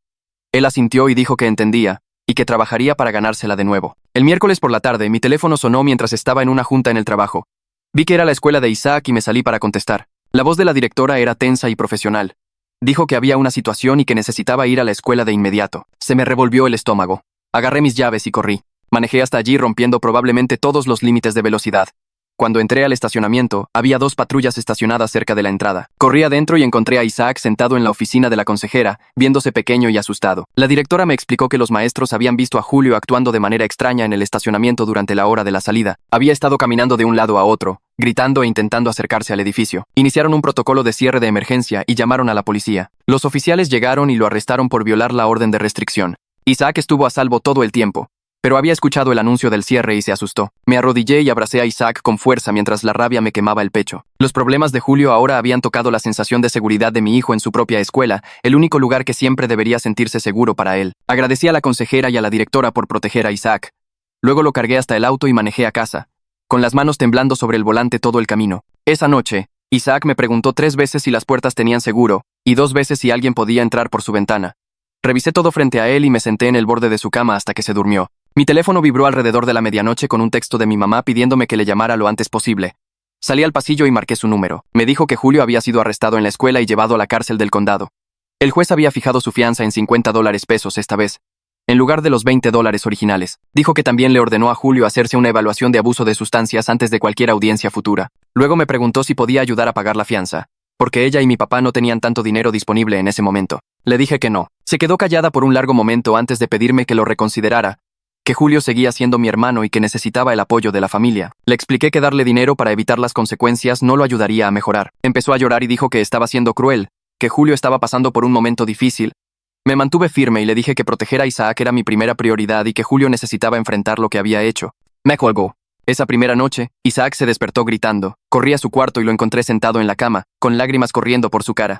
A: Él asintió y dijo que entendía, y que trabajaría para ganársela de nuevo. El miércoles por la tarde, mi teléfono sonó mientras estaba en una junta en el trabajo. Vi que era la escuela de Isaac y me salí para contestar. La voz de la directora era tensa y profesional. Dijo que había una situación y que necesitaba ir a la escuela de inmediato. Se me revolvió el estómago. Agarré mis llaves y corrí. Manejé hasta allí rompiendo probablemente todos los límites de velocidad. Cuando entré al estacionamiento, había 2 patrullas estacionadas cerca de la entrada. Corrí adentro y encontré a Isaac sentado en la oficina de la consejera, viéndose pequeño y asustado. La directora me explicó que los maestros habían visto a Julio actuando de manera extraña en el estacionamiento durante la hora de la salida. Había estado caminando de un lado a otro, gritando e intentando acercarse al edificio. Iniciaron un protocolo de cierre de emergencia y llamaron a la policía. Los oficiales llegaron y lo arrestaron por violar la orden de restricción. Isaac estuvo a salvo todo el tiempo, pero había escuchado el anuncio del cierre y se asustó. Me arrodillé y abracé a Isaac con fuerza mientras la rabia me quemaba el pecho. Los problemas de Julio ahora habían tocado la sensación de seguridad de mi hijo en su propia escuela, el único lugar que siempre debería sentirse seguro para él. Agradecí a la consejera y a la directora por proteger a Isaac. Luego lo cargué hasta el auto y manejé a casa, con las manos temblando sobre el volante todo el camino. Esa noche, Isaac me preguntó 3 veces si las puertas tenían seguro, y 2 veces si alguien podía entrar por su ventana. Revisé todo frente a él y me senté en el borde de su cama hasta que se durmió. Mi teléfono vibró alrededor de la medianoche con un texto de mi mamá pidiéndome que le llamara lo antes posible. Salí al pasillo y marqué su número. Me dijo que Julio había sido arrestado en la escuela y llevado a la cárcel del condado. El juez había fijado su fianza en $50 esta vez, en lugar de los $20 originales. Dijo que también le ordenó a Julio hacerse una evaluación de abuso de sustancias antes de cualquier audiencia futura. Luego me preguntó si podía ayudar a pagar la fianza, porque ella y mi papá no tenían tanto dinero disponible en ese momento. Le dije que no. Se quedó callada por un largo momento antes de pedirme que lo reconsiderara, que Julio seguía siendo mi hermano y que necesitaba el apoyo de la familia. Le expliqué que darle dinero para evitar las consecuencias no lo ayudaría a mejorar. Empezó a llorar y dijo que estaba siendo cruel, que Julio estaba pasando por un momento difícil. Me mantuve firme y le dije que proteger a Isaac era mi primera prioridad y que Julio necesitaba enfrentar lo que había hecho. Me colgó. Esa primera noche, Isaac se despertó gritando. Corrí a su cuarto y lo encontré sentado en la cama, con lágrimas corriendo por su cara.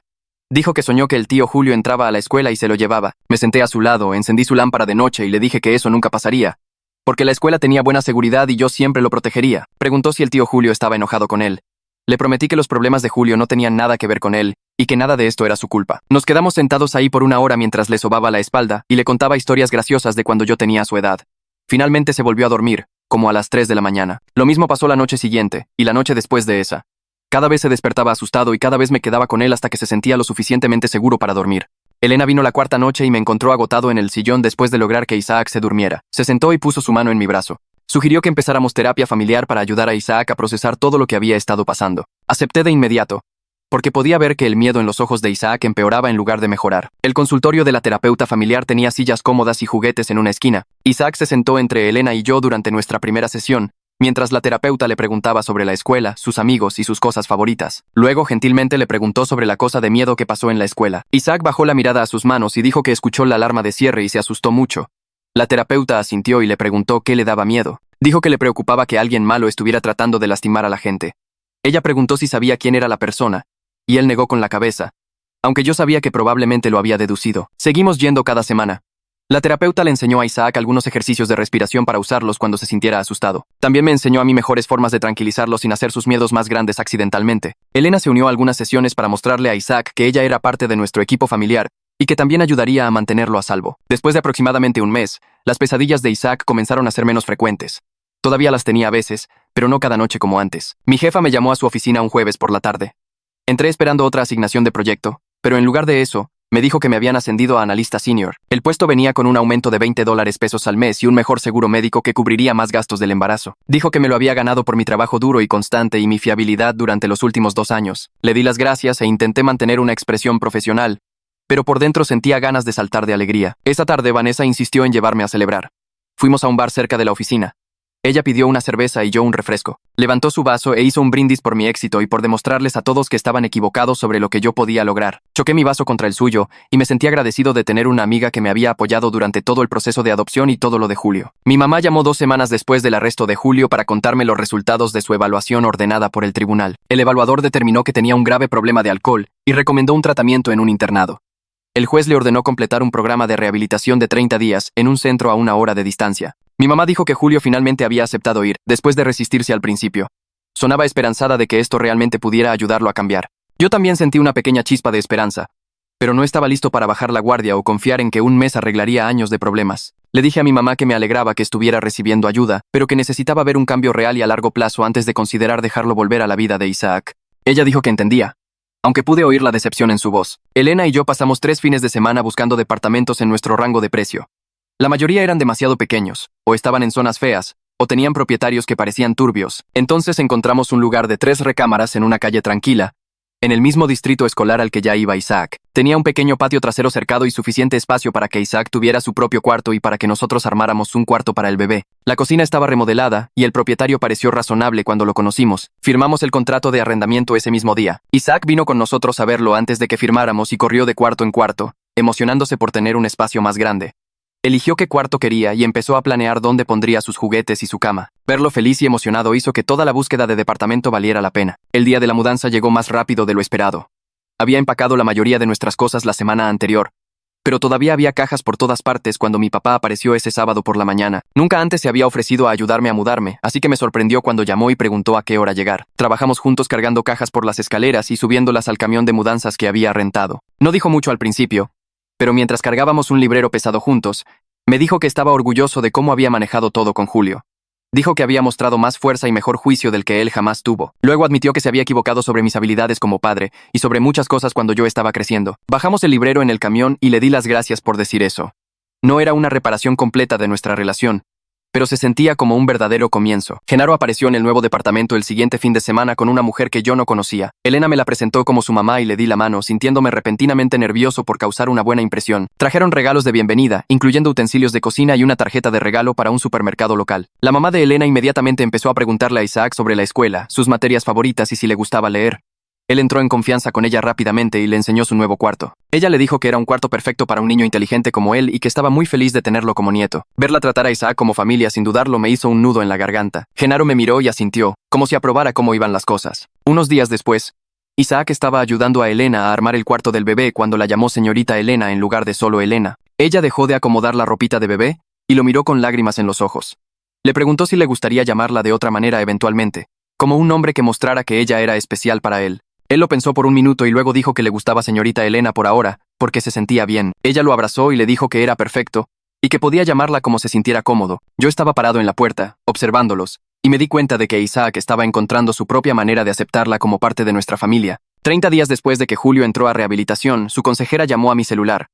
A: Dijo que soñó que el tío Julio entraba a la escuela y se lo llevaba. Me senté a su lado, encendí su lámpara de noche y le dije que eso nunca pasaría, porque la escuela tenía buena seguridad y yo siempre lo protegería. Preguntó si el tío Julio estaba enojado con él. Le prometí que los problemas de Julio no tenían nada que ver con él, y que nada de esto era su culpa. Nos quedamos sentados ahí por 1 hora mientras le sobaba la espalda y le contaba historias graciosas de cuando yo tenía su edad. Finalmente se volvió a dormir, como a las 3 de la mañana. Lo mismo pasó la noche siguiente, y la noche después de esa. Cada vez se despertaba asustado y cada vez me quedaba con él hasta que se sentía lo suficientemente seguro para dormir. Elena vino la 4ª noche y me encontró agotado en el sillón después de lograr que Isaac se durmiera. Se sentó y puso su mano en mi brazo. Sugirió que empezáramos terapia familiar para ayudar a Isaac a procesar todo lo que había estado pasando. Acepté de inmediato, porque podía ver que el miedo en los ojos de Isaac empeoraba en lugar de mejorar. El consultorio de la terapeuta familiar tenía sillas cómodas y juguetes en una esquina. Isaac se sentó entre Elena y yo durante nuestra primera sesión, mientras la terapeuta le preguntaba sobre la escuela, sus amigos y sus cosas favoritas. Luego, gentilmente le preguntó sobre la cosa de miedo que pasó en la escuela. Isaac bajó la mirada a sus manos y dijo que escuchó la alarma de cierre y se asustó mucho. La terapeuta asintió y le preguntó qué le daba miedo. Dijo que le preocupaba que alguien malo estuviera tratando de lastimar a la gente. Ella preguntó si sabía quién era la persona, y él negó con la cabeza, aunque yo sabía que probablemente lo había deducido. Seguimos yendo cada semana. La terapeuta le enseñó a Isaac algunos ejercicios de respiración para usarlos cuando se sintiera asustado. También me enseñó a mí mejores formas de tranquilizarlo sin hacer sus miedos más grandes accidentalmente. Elena se unió a algunas sesiones para mostrarle a Isaac que ella era parte de nuestro equipo familiar y que también ayudaría a mantenerlo a salvo. Después de aproximadamente un mes, las pesadillas de Isaac comenzaron a ser menos frecuentes. Todavía las tenía a veces, pero no cada noche como antes. Mi jefa me llamó a su oficina un jueves por la tarde. Entré esperando otra asignación de proyecto, pero en lugar de eso, me dijo que me habían ascendido a analista senior. El puesto venía con un aumento de $20 al mes y un mejor seguro médico que cubriría más gastos del embarazo. Dijo que me lo había ganado por mi trabajo duro y constante y mi fiabilidad durante los últimos 2 años. Le di las gracias e intenté mantener una expresión profesional, pero por dentro sentía ganas de saltar de alegría. Esa tarde Vanessa insistió en llevarme a celebrar. Fuimos a un bar cerca de la oficina. Ella pidió una cerveza y yo un refresco. Levantó su vaso e hizo un brindis por mi éxito y por demostrarles a todos que estaban equivocados sobre lo que yo podía lograr. Choqué mi vaso contra el suyo y me sentí agradecido de tener una amiga que me había apoyado durante todo el proceso de adopción y todo lo de Julio. Mi mamá llamó 2 semanas después del arresto de Julio para contarme los resultados de su evaluación ordenada por el tribunal. El evaluador determinó que tenía un grave problema de alcohol y recomendó un tratamiento en un internado. El juez le ordenó completar un programa de rehabilitación de 30 días en un centro a 1 hora de distancia. Mi mamá dijo que Julio finalmente había aceptado ir, después de resistirse al principio. Sonaba esperanzada de que esto realmente pudiera ayudarlo a cambiar. Yo también sentí una pequeña chispa de esperanza, pero no estaba listo para bajar la guardia o confiar en que un mes arreglaría años de problemas. Le dije a mi mamá que me alegraba que estuviera recibiendo ayuda, pero que necesitaba ver un cambio real y a largo plazo antes de considerar dejarlo volver a la vida de Isaac. Ella dijo que entendía, aunque pude oír la decepción en su voz. Elena y yo pasamos 3 fines de semana buscando departamentos en nuestro rango de precio. La mayoría eran demasiado pequeños, o estaban en zonas feas, o tenían propietarios que parecían turbios. Entonces encontramos un lugar de 3 recámaras en una calle tranquila, en el mismo distrito escolar al que ya iba Isaac. Tenía un pequeño patio trasero cercado y suficiente espacio para que Isaac tuviera su propio cuarto y para que nosotros armáramos un cuarto para el bebé. La cocina estaba remodelada y el propietario pareció razonable cuando lo conocimos. Firmamos el contrato de arrendamiento ese mismo día. Isaac vino con nosotros a verlo antes de que firmáramos y corrió de cuarto en cuarto, emocionándose por tener un espacio más grande. Eligió qué cuarto quería y empezó a planear dónde pondría sus juguetes y su cama. Verlo feliz y emocionado hizo que toda la búsqueda de departamento valiera la pena. El día de la mudanza llegó más rápido de lo esperado. Había empacado la mayoría de nuestras cosas la semana anterior, pero todavía había cajas por todas partes cuando mi papá apareció ese sábado por la mañana. Nunca antes se había ofrecido a ayudarme a mudarme, así que me sorprendió cuando llamó y preguntó a qué hora llegar. Trabajamos juntos cargando cajas por las escaleras y subiéndolas al camión de mudanzas que había rentado. No dijo mucho al principio, pero mientras cargábamos un librero pesado juntos, me dijo que estaba orgulloso de cómo había manejado todo con Julio. Dijo que había mostrado más fuerza y mejor juicio del que él jamás tuvo. Luego admitió que se había equivocado sobre mis habilidades como padre y sobre muchas cosas cuando yo estaba creciendo. Bajamos el librero en el camión y le di las gracias por decir eso. No era una reparación completa de nuestra relación, pero se sentía como un verdadero comienzo. Genaro apareció en el nuevo departamento el siguiente fin de semana con una mujer que yo no conocía. Elena me la presentó como su mamá y le di la mano, sintiéndome repentinamente nervioso por causar una buena impresión. Trajeron regalos de bienvenida, incluyendo utensilios de cocina y una tarjeta de regalo para un supermercado local. La mamá de Elena inmediatamente empezó a preguntarle a Isaac sobre la escuela, sus materias favoritas y si le gustaba leer. Él entró en confianza con ella rápidamente y le enseñó su nuevo cuarto. Ella le dijo que era un cuarto perfecto para un niño inteligente como él y que estaba muy feliz de tenerlo como nieto. Verla tratar a Isaac como familia sin dudarlo me hizo un nudo en la garganta. Genaro me miró y asintió, como si aprobara cómo iban las cosas. Unos días después, Isaac estaba ayudando a Elena a armar el cuarto del bebé cuando la llamó señorita Elena en lugar de solo Elena. Ella dejó de acomodar la ropita de bebé y lo miró con lágrimas en los ojos. Le preguntó si le gustaría llamarla de otra manera eventualmente, como un nombre que mostrara que ella era especial para él. Él lo pensó por un minuto y luego dijo que le gustaba señorita Elena por ahora, porque se sentía bien. Ella lo abrazó y le dijo que era perfecto, y que podía llamarla como se sintiera cómodo. Yo estaba parado en la puerta, observándolos, y me di cuenta de que Isaac estaba encontrando su propia manera de aceptarla como parte de nuestra familia. 30 días después de que Julio entró a rehabilitación, su consejera llamó a mi celular.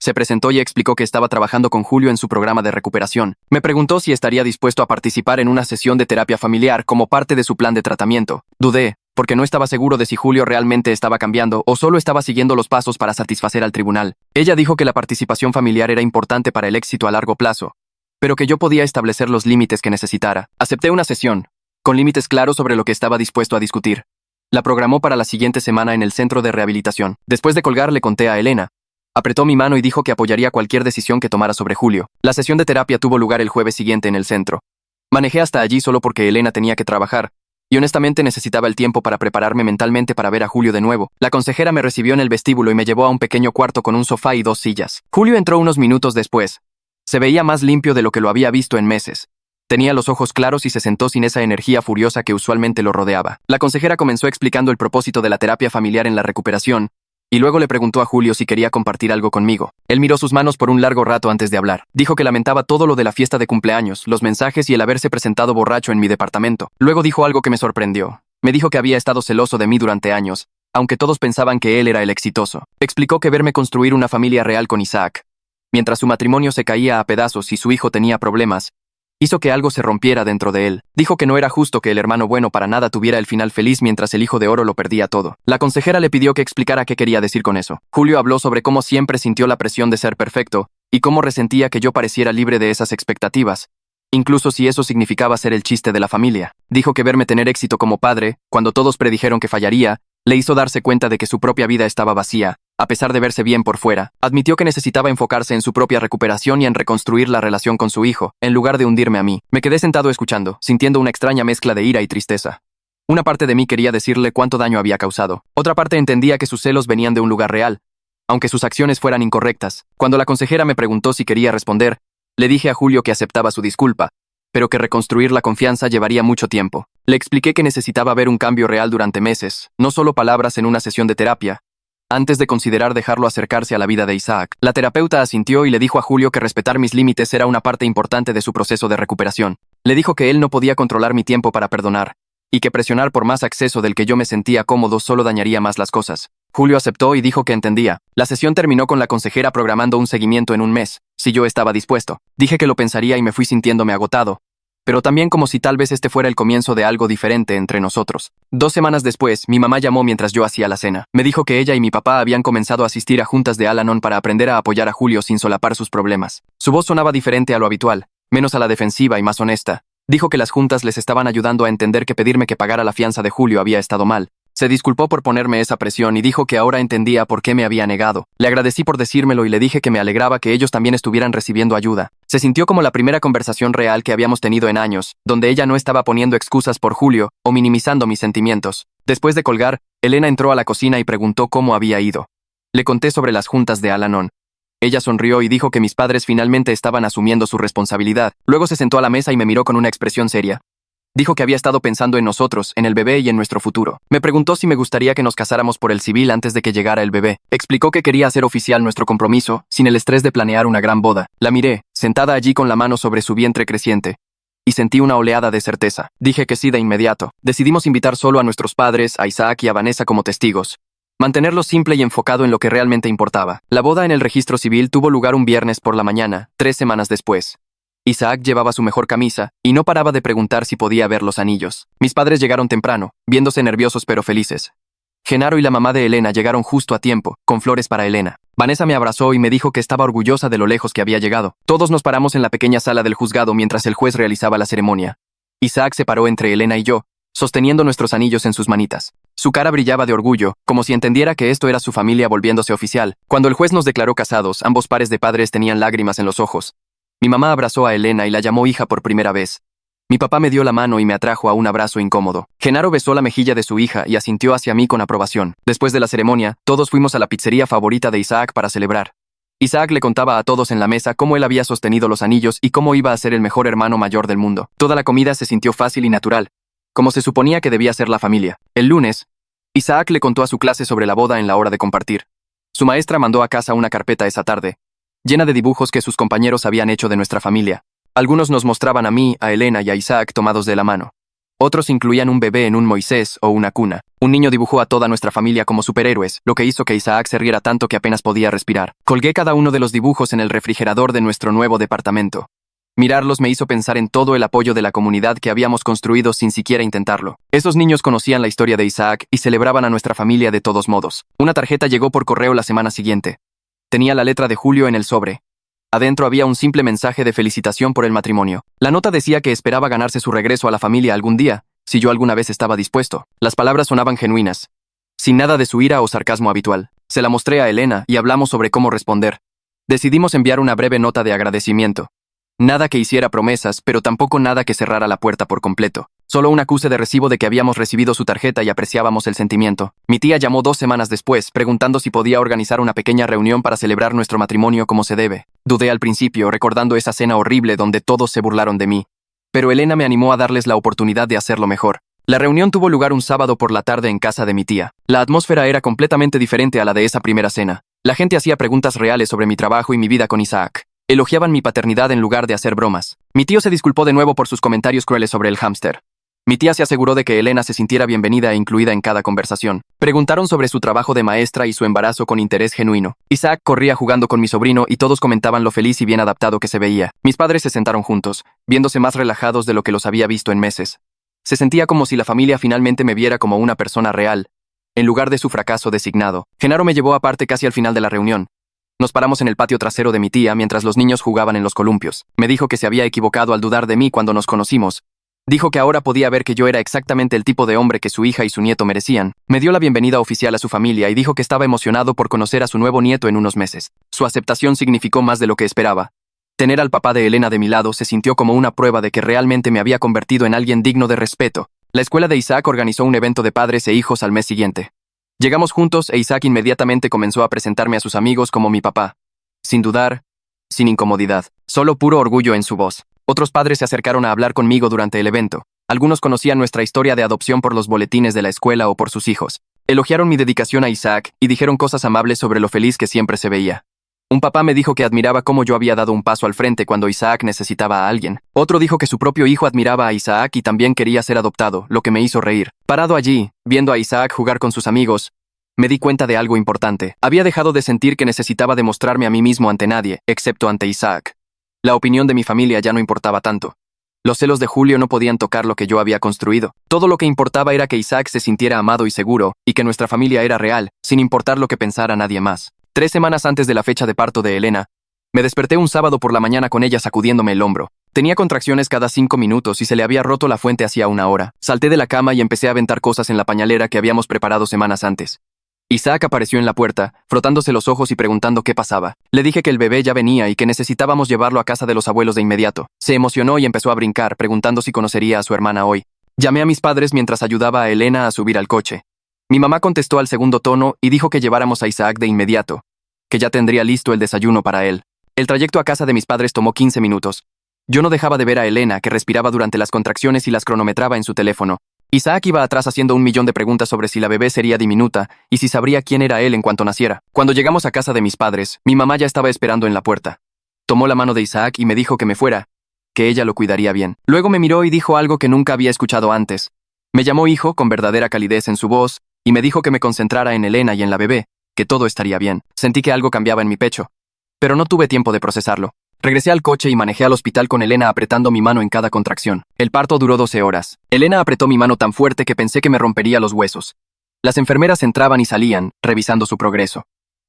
A: Se presentó y explicó que estaba trabajando con Julio en su programa de recuperación. Me preguntó si estaría dispuesto a participar en una sesión de terapia familiar como parte de su plan de tratamiento. Dudé, porque no estaba seguro de si Julio realmente estaba cambiando o solo estaba siguiendo los pasos para satisfacer al tribunal. Ella dijo que la participación familiar era importante para el éxito a largo plazo, pero que yo podía establecer los límites que necesitara. Acepté una sesión, con límites claros sobre lo que estaba dispuesto a discutir. La programó para la siguiente semana en el centro de rehabilitación. Después de colgar le conté a Elena. Apretó mi mano y dijo que apoyaría cualquier decisión que tomara sobre Julio. La sesión de terapia tuvo lugar el jueves siguiente en el centro. Manejé hasta allí solo porque Elena tenía que trabajar, y honestamente necesitaba el tiempo para prepararme mentalmente para ver a Julio de nuevo. La consejera me recibió en el vestíbulo y me llevó a un pequeño cuarto con un sofá y 2 sillas. Julio entró unos minutos después. Se veía más limpio de lo que lo había visto en meses. Tenía los ojos claros y se sentó sin esa energía furiosa que usualmente lo rodeaba. La consejera comenzó explicando el propósito de la terapia familiar en la recuperación, y luego le preguntó a Julio si quería compartir algo conmigo. Él miró sus manos por un largo rato antes de hablar. Dijo que lamentaba todo lo de la fiesta de cumpleaños, los mensajes y el haberse presentado borracho en mi departamento. Luego dijo algo que me sorprendió. Me dijo que había estado celoso de mí durante años, aunque todos pensaban que él era el exitoso. Explicó que verme construir una familia real con Isaac, mientras su matrimonio se caía a pedazos y su hijo tenía problemas, hizo que algo se rompiera dentro de él. Dijo que no era justo que el hermano bueno para nada tuviera el final feliz mientras el hijo de oro lo perdía todo. La consejera le pidió que explicara qué quería decir con eso. Julio habló sobre cómo siempre sintió la presión de ser perfecto y cómo resentía que yo pareciera libre de esas expectativas, incluso si eso significaba ser el chiste de la familia. Dijo que verme tener éxito como padre, cuando todos predijeron que fallaría, le hizo darse cuenta de que su propia vida estaba vacía, a pesar de verse bien por fuera. Admitió que necesitaba enfocarse en su propia recuperación y en reconstruir la relación con su hijo, en lugar de hundirme a mí. Me quedé sentado escuchando, sintiendo una extraña mezcla de ira y tristeza. Una parte de mí quería decirle cuánto daño había causado. Otra parte entendía que sus celos venían de un lugar real, aunque sus acciones fueran incorrectas. Cuando la consejera me preguntó si quería responder, le dije a Julio que aceptaba su disculpa, pero que reconstruir la confianza llevaría mucho tiempo. Le expliqué que necesitaba ver un cambio real durante meses, no solo palabras en una sesión de terapia, antes de considerar dejarlo acercarse a la vida de Isaac. La terapeuta asintió y le dijo a Julio que respetar mis límites era una parte importante de su proceso de recuperación. Le dijo que él no podía controlar mi tiempo para perdonar, y que presionar por más acceso del que yo me sentía cómodo solo dañaría más las cosas. Julio aceptó y dijo que entendía. La sesión terminó con la consejera programando un seguimiento en un mes, si yo estaba dispuesto. Dije que lo pensaría y me fui sintiéndome agotado, pero también como si tal vez este fuera el comienzo de algo diferente entre nosotros. 2 semanas después, mi mamá llamó mientras yo hacía la cena. Me dijo que ella y mi papá habían comenzado a asistir a juntas de Al-Anon para aprender a apoyar a Julio sin solapar sus problemas. Su voz sonaba diferente a lo habitual, menos a la defensiva y más honesta. Dijo que las juntas les estaban ayudando a entender que pedirme que pagara la fianza de Julio había estado mal. Se disculpó por ponerme esa presión y dijo que ahora entendía por qué me había negado. Le agradecí por decírmelo y le dije que me alegraba que ellos también estuvieran recibiendo ayuda. Se sintió como la primera conversación real que habíamos tenido en años, donde ella no estaba poniendo excusas por Julio o minimizando mis sentimientos. Después de colgar, Elena entró a la cocina y preguntó cómo había ido. Le conté sobre las juntas de Al-Anon. Ella sonrió y dijo que mis padres finalmente estaban asumiendo su responsabilidad. Luego se sentó a la mesa y me miró con una expresión seria. Dijo que había estado pensando en nosotros, en el bebé y en nuestro futuro. Me preguntó si me gustaría que nos casáramos por el civil antes de que llegara el bebé. Explicó que quería hacer oficial nuestro compromiso, sin el estrés de planear una gran boda. La miré, sentada allí con la mano sobre su vientre creciente, y sentí una oleada de certeza. Dije que sí de inmediato. Decidimos invitar solo a nuestros padres, a Isaac y a Vanessa como testigos. Mantenerlo simple y enfocado en lo que realmente importaba. La boda en el registro civil tuvo lugar un viernes por la mañana, 3 semanas después. Isaac llevaba su mejor camisa, y no paraba de preguntar si podía ver los anillos. Mis padres llegaron temprano, viéndose nerviosos pero felices. Genaro y la mamá de Elena llegaron justo a tiempo, con flores para Elena. Vanessa me abrazó y me dijo que estaba orgullosa de lo lejos que había llegado. Todos nos paramos en la pequeña sala del juzgado mientras el juez realizaba la ceremonia. Isaac se paró entre Elena y yo, sosteniendo nuestros anillos en sus manitas. Su cara brillaba de orgullo, como si entendiera que esto era su familia volviéndose oficial. Cuando el juez nos declaró casados, ambos pares de padres tenían lágrimas en los ojos. Mi mamá abrazó a Elena y la llamó hija por primera vez. Mi papá me dio la mano y me atrajo a un abrazo incómodo. Genaro besó la mejilla de su hija y asintió hacia mí con aprobación. Después de la ceremonia, todos fuimos a la pizzería favorita de Isaac para celebrar. Isaac le contaba a todos en la mesa cómo él había sostenido los anillos y cómo iba a ser el mejor hermano mayor del mundo. Toda la comida se sintió fácil y natural, como se suponía que debía ser la familia. El lunes, Isaac le contó a su clase sobre la boda en la hora de compartir. Su maestra mandó a casa una carpeta esa tarde, llena de dibujos que sus compañeros habían hecho de nuestra familia. Algunos nos mostraban a mí, a Elena y a Isaac tomados de la mano. Otros incluían un bebé en un Moisés o una cuna. Un niño dibujó a toda nuestra familia como superhéroes, lo que hizo que Isaac se riera tanto que apenas podía respirar. Colgué cada uno de los dibujos en el refrigerador de nuestro nuevo departamento. Mirarlos me hizo pensar en todo el apoyo de la comunidad que habíamos construido sin siquiera intentarlo. Esos niños conocían la historia de Isaac y celebraban a nuestra familia de todos modos. Una tarjeta llegó por correo la semana siguiente. Tenía la letra de Julio en el sobre. Adentro había un simple mensaje de felicitación por el matrimonio. La nota decía que esperaba ganarse su regreso a la familia algún día, si yo alguna vez estaba dispuesto. Las palabras sonaban genuinas, sin nada de su ira o sarcasmo habitual. Se la mostré a Elena y hablamos sobre cómo responder. Decidimos enviar una breve nota de agradecimiento. Nada que hiciera promesas, pero tampoco nada que cerrara la puerta por completo. Solo un acuse de recibo de que habíamos recibido su tarjeta y apreciábamos el sentimiento. Mi tía llamó 2 semanas después, preguntando si podía organizar una pequeña reunión para celebrar nuestro matrimonio como se debe. Dudé al principio, recordando esa cena horrible donde todos se burlaron de mí. Pero Elena me animó a darles la oportunidad de hacerlo mejor. La reunión tuvo lugar un sábado por la tarde en casa de mi tía. La atmósfera era completamente diferente a la de esa primera cena. La gente hacía preguntas reales sobre mi trabajo y mi vida con Isaac. Elogiaban mi paternidad en lugar de hacer bromas. Mi tío se disculpó de nuevo por sus comentarios crueles sobre el hámster. Mi tía se aseguró de que Elena se sintiera bienvenida e incluida en cada conversación. Preguntaron sobre su trabajo de maestra y su embarazo con interés genuino. Isaac corría jugando con mi sobrino y todos comentaban lo feliz y bien adaptado que se veía. Mis padres se sentaron juntos, viéndose más relajados de lo que los había visto en meses. Se sentía como si la familia finalmente me viera como una persona real, en lugar de su fracaso designado. Genaro me llevó aparte casi al final de la reunión. Nos paramos en el patio trasero de mi tía mientras los niños jugaban en los columpios. Me dijo que se había equivocado al dudar de mí cuando nos conocimos. Dijo que ahora podía ver que yo era exactamente el tipo de hombre que su hija y su nieto merecían. Me dio la bienvenida oficial a su familia y dijo que estaba emocionado por conocer a su nuevo nieto en unos meses. Su aceptación significó más de lo que esperaba. Tener al papá de Elena de mi lado se sintió como una prueba de que realmente me había convertido en alguien digno de respeto. La escuela de Isaac organizó un evento de padres e hijos al mes siguiente. Llegamos juntos e Isaac inmediatamente comenzó a presentarme a sus amigos como mi papá. Sin dudar, sin incomodidad, solo puro orgullo en su voz. Otros padres se acercaron a hablar conmigo durante el evento. Algunos conocían nuestra historia de adopción por los boletines de la escuela o por sus hijos. Elogiaron mi dedicación a Isaac y dijeron cosas amables sobre lo feliz que siempre se veía. Un papá me dijo que admiraba cómo yo había dado un paso al frente cuando Isaac necesitaba a alguien. Otro dijo que su propio hijo admiraba a Isaac y también quería ser adoptado, lo que me hizo reír. Parado allí, viendo a Isaac jugar con sus amigos, me di cuenta de algo importante. Había dejado de sentir que necesitaba demostrarme a mí mismo ante nadie, excepto ante Isaac. La opinión de mi familia ya no importaba tanto. Los celos de Julio no podían tocar lo que yo había construido. Todo lo que importaba era que Isaac se sintiera amado y seguro, y que nuestra familia era real, sin importar lo que pensara nadie más. 3 semanas antes de la fecha de parto de Elena, me desperté un sábado por la mañana con ella sacudiéndome el hombro. Tenía contracciones cada 5 minutos y se le había roto la fuente hacía 1 hora. Salté de la cama y empecé a aventar cosas en la pañalera que habíamos preparado semanas antes. Isaac apareció en la puerta, frotándose los ojos y preguntando qué pasaba. Le dije que el bebé ya venía y que necesitábamos llevarlo a casa de los abuelos de inmediato. Se emocionó y empezó a brincar, preguntando si conocería a su hermana hoy. Llamé a mis padres mientras ayudaba a Elena a subir al coche. Mi mamá contestó al segundo tono y dijo que lleváramos a Isaac de inmediato, que ya tendría listo el desayuno para él. El trayecto a casa de mis padres tomó 15 minutos. Yo no dejaba de ver a Elena, que respiraba durante las contracciones y las cronometraba en su teléfono. Isaac iba atrás haciendo 1.000.000 de preguntas sobre si la bebé sería diminuta y si sabría quién era él en cuanto naciera. Cuando llegamos a casa de mis padres, mi mamá ya estaba esperando en la puerta. Tomó la mano de Isaac y me dijo que me fuera, que ella lo cuidaría bien. Luego me miró y dijo algo que nunca había escuchado antes. Me llamó hijo con verdadera calidez en su voz y me dijo que me concentrara en Elena y en la bebé, que todo estaría bien. Sentí que algo cambiaba en mi pecho, pero no tuve tiempo de procesarlo. Regresé al coche y manejé al hospital con Elena apretando mi mano en cada contracción. El parto duró 12 horas. Elena apretó mi mano tan fuerte que pensé que me rompería los huesos. Las enfermeras entraban y salían, revisando su progreso.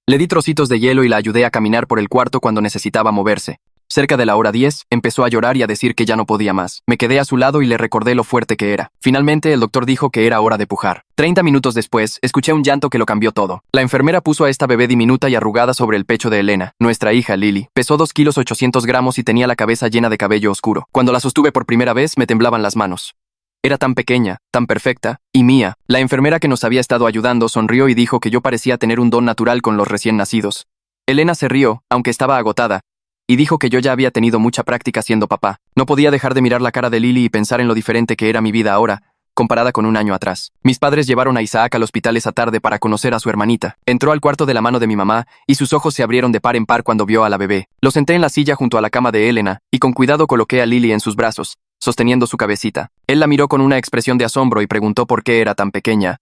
A: Le di trocitos de hielo y la ayudé a caminar por el cuarto cuando necesitaba moverse. Cerca de la hora 10, empezó a llorar y a decir que ya no podía más. Me quedé a su lado y le recordé lo fuerte que era. Finalmente, el doctor dijo que era hora de pujar. 30 minutos después, escuché un llanto que lo cambió todo. La enfermera puso a esta bebé diminuta y arrugada sobre el pecho de Elena. Nuestra hija, Lily, pesó 2 kilos 800 gramos y tenía la cabeza llena de cabello oscuro. Cuando la sostuve por primera vez, me temblaban las manos. Era tan pequeña, tan perfecta, y mía. La enfermera que nos había estado ayudando sonrió y dijo que yo parecía tener un don natural con los recién nacidos. Elena se rió, aunque estaba agotada, y dijo que yo ya había tenido mucha práctica siendo papá. No podía dejar de mirar la cara de Lily y pensar en lo diferente que era mi vida ahora, comparada con un año atrás. Mis padres llevaron a Isaac al hospital esa tarde para conocer a su hermanita. Entró al cuarto de la mano de mi mamá y sus ojos se abrieron de par en par cuando vio a la bebé. Lo senté en la silla junto a la cama de Elena y con cuidado coloqué a Lily en sus brazos, sosteniendo su cabecita. Él la miró con una expresión de asombro y preguntó por qué era tan pequeña.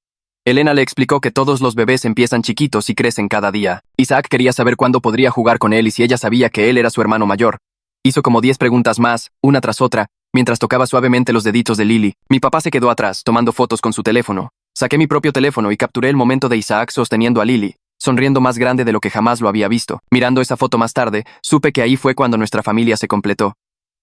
A: Elena le explicó que todos los bebés empiezan chiquitos y crecen cada día. Isaac quería saber cuándo podría jugar con él y si ella sabía que él era su hermano mayor. Hizo como 10 preguntas más, una tras otra, mientras tocaba suavemente los deditos de Lily. Mi papá se quedó atrás, tomando fotos con su teléfono. Saqué mi propio teléfono y capturé el momento de Isaac sosteniendo a Lily, sonriendo más grande de lo que jamás lo había visto. Mirando esa foto más tarde, supe que ahí fue cuando nuestra familia se completó.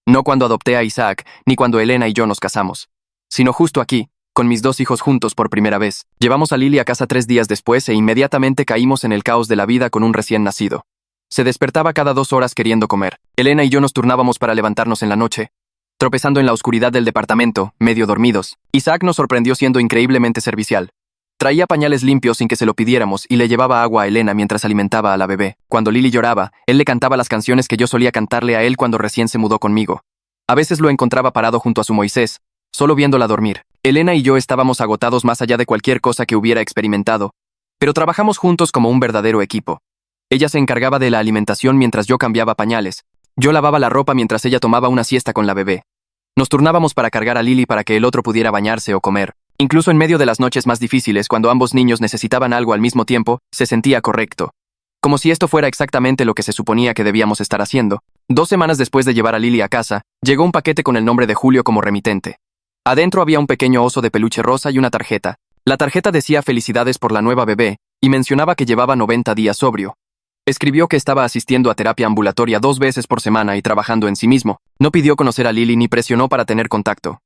A: No cuando adopté a Isaac, ni cuando Elena y yo nos casamos, sino justo aquí, con mis 2 hijos juntos por primera vez. Llevamos a Lily a casa 3 días después e inmediatamente caímos en el caos de la vida con un recién nacido. Se despertaba cada 2 horas queriendo comer. Elena y yo nos turnábamos para levantarnos en la noche, tropezando en la oscuridad del departamento, medio dormidos. Isaac nos sorprendió siendo increíblemente servicial. Traía pañales limpios sin que se lo pidiéramos y le llevaba agua a Elena mientras alimentaba a la bebé. Cuando Lily lloraba, él le cantaba las canciones que yo solía cantarle a él cuando recién se mudó conmigo. A veces lo encontraba parado junto a su Moisés, solo viéndola dormir. Elena y yo estábamos agotados más allá de cualquier cosa que hubiera experimentado, pero trabajamos juntos como un verdadero equipo. Ella se encargaba de la alimentación mientras yo cambiaba pañales. Yo lavaba la ropa mientras ella tomaba una siesta con la bebé. Nos turnábamos para cargar a Lily para que el otro pudiera bañarse o comer. Incluso en medio de las noches más difíciles, cuando ambos niños necesitaban algo al mismo tiempo, se sentía correcto. Como si esto fuera exactamente lo que se suponía que debíamos estar haciendo. 2 semanas después de llevar a Lily a casa, llegó un paquete con el nombre de Julio como remitente. Adentro había un pequeño oso de peluche rosa y una tarjeta. La tarjeta decía felicidades por la nueva bebé, y mencionaba que llevaba 90 días sobrio. Escribió que estaba asistiendo a terapia ambulatoria 2 veces por semana y trabajando en sí mismo. No pidió conocer a Lily ni presionó para tener contacto.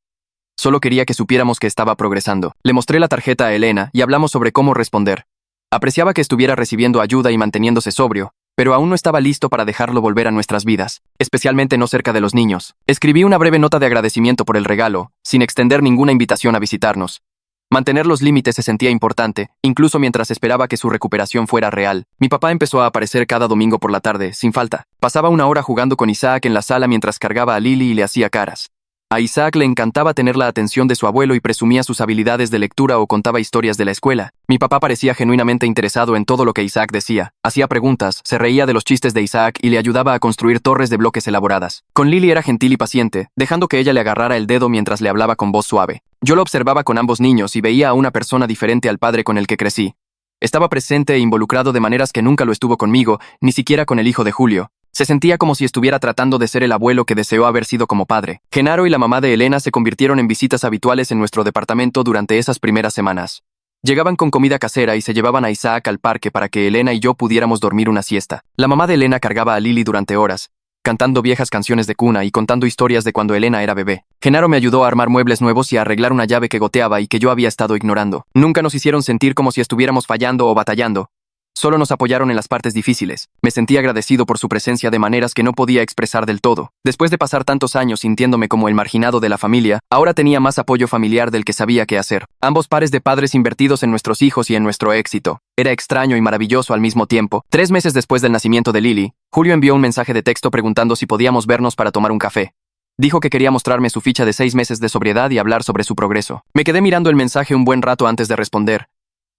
A: Solo quería que supiéramos que estaba progresando. Le mostré la tarjeta a Elena y hablamos sobre cómo responder. Apreciaba que estuviera recibiendo ayuda y manteniéndose sobrio, pero aún no estaba listo para dejarlo volver a nuestras vidas, especialmente no cerca de los niños. Escribí una breve nota de agradecimiento por el regalo, sin extender ninguna invitación a visitarnos. Mantener los límites se sentía importante, incluso mientras esperaba que su recuperación fuera real. Mi papá empezó a aparecer cada domingo por la tarde, sin falta. Pasaba 1 hora jugando con Isaac en la sala mientras cargaba a Lily y le hacía caras. A Isaac le encantaba tener la atención de su abuelo y presumía sus habilidades de lectura o contaba historias de la escuela. Mi papá parecía genuinamente interesado en todo lo que Isaac decía. Hacía preguntas, se reía de los chistes de Isaac y le ayudaba a construir torres de bloques elaboradas. Con Lily era gentil y paciente, dejando que ella le agarrara el dedo mientras le hablaba con voz suave. Yo lo observaba con ambos niños y veía a una persona diferente al padre con el que crecí. Estaba presente e involucrado de maneras que nunca lo estuvo conmigo, ni siquiera con el hijo de Julio. Se sentía como si estuviera tratando de ser el abuelo que deseó haber sido como padre. Genaro y la mamá de Elena se convirtieron en visitas habituales en nuestro departamento durante esas primeras semanas. Llegaban con comida casera y se llevaban a Isaac al parque para que Elena y yo pudiéramos dormir una siesta. La mamá de Elena cargaba a Lily durante horas, cantando viejas canciones de cuna y contando historias de cuando Elena era bebé. Genaro me ayudó a armar muebles nuevos y a arreglar una llave que goteaba y que yo había estado ignorando. Nunca nos hicieron sentir como si estuviéramos fallando o batallando. Solo nos apoyaron en las partes difíciles. Me sentí agradecido por su presencia de maneras que no podía expresar del todo. Después de pasar tantos años sintiéndome como el marginado de la familia, ahora tenía más apoyo familiar del que sabía qué hacer. Ambos pares de padres invertidos en nuestros hijos y en nuestro éxito. Era extraño y maravilloso al mismo tiempo. 3 meses después del nacimiento de Lily, Julio envió un mensaje de texto preguntando si podíamos vernos para tomar un café. Dijo que quería mostrarme su ficha de 6 meses de sobriedad y hablar sobre su progreso. Me quedé mirando el mensaje un buen rato antes de responder.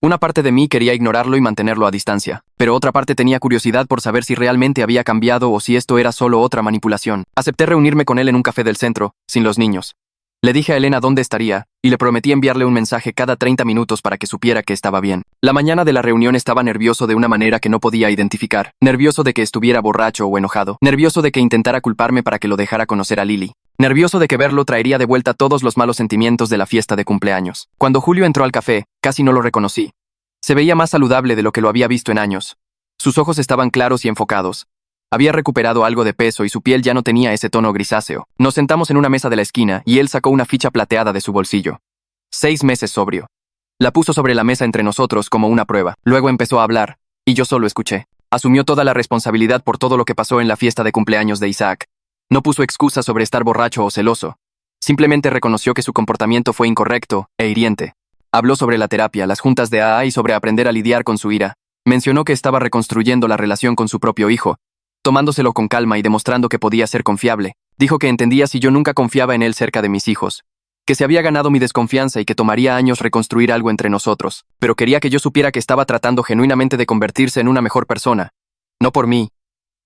A: Una parte de mí quería ignorarlo y mantenerlo a distancia, pero otra parte tenía curiosidad por saber si realmente había cambiado o si esto era solo otra manipulación. Acepté reunirme con él en un café del centro, sin los niños. Le dije a Elena dónde estaría, y le prometí enviarle un mensaje cada 30 minutos para que supiera que estaba bien. La mañana de la reunión estaba nervioso de una manera que no podía identificar. Nervioso de que estuviera borracho o enojado. Nervioso de que intentara culparme para que lo dejara conocer a Lily. Nervioso de que verlo traería de vuelta todos los malos sentimientos de la fiesta de cumpleaños. Cuando Julio entró al café, casi no lo reconocí. Se veía más saludable de lo que lo había visto en años. Sus ojos estaban claros y enfocados. Había recuperado algo de peso y su piel ya no tenía ese tono grisáceo. Nos sentamos en una mesa de la esquina y él sacó una ficha plateada de su bolsillo. 6 meses sobrio. La puso sobre la mesa entre nosotros como una prueba. Luego empezó a hablar, y yo solo escuché. Asumió toda la responsabilidad por todo lo que pasó en la fiesta de cumpleaños de Isaac. No puso excusas sobre estar borracho o celoso. Simplemente reconoció que su comportamiento fue incorrecto e hiriente. Habló sobre la terapia, las juntas de AA y sobre aprender a lidiar con su ira. Mencionó que estaba reconstruyendo la relación con su propio hijo, tomándoselo con calma y demostrando que podía ser confiable. Dijo que entendía si yo nunca confiaba en él cerca de mis hijos, que se había ganado mi desconfianza y que tomaría años reconstruir algo entre nosotros, pero quería que yo supiera que estaba tratando genuinamente de convertirse en una mejor persona. No por mí,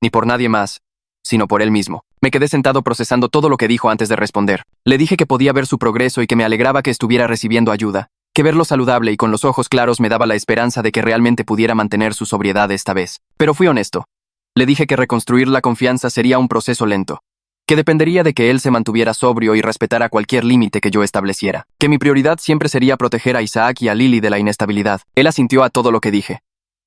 A: ni por nadie más, sino por él mismo. Me quedé sentado procesando todo lo que dijo antes de responder. Le dije que podía ver su progreso y que me alegraba que estuviera recibiendo ayuda, que verlo saludable y con los ojos claros me daba la esperanza de que realmente pudiera mantener su sobriedad esta vez. Pero fui honesto. Le dije que reconstruir la confianza sería un proceso lento, que dependería de que él se mantuviera sobrio y respetara cualquier límite que yo estableciera, que mi prioridad siempre sería proteger a Isaac y a Lily de la inestabilidad. Él asintió a todo lo que dije.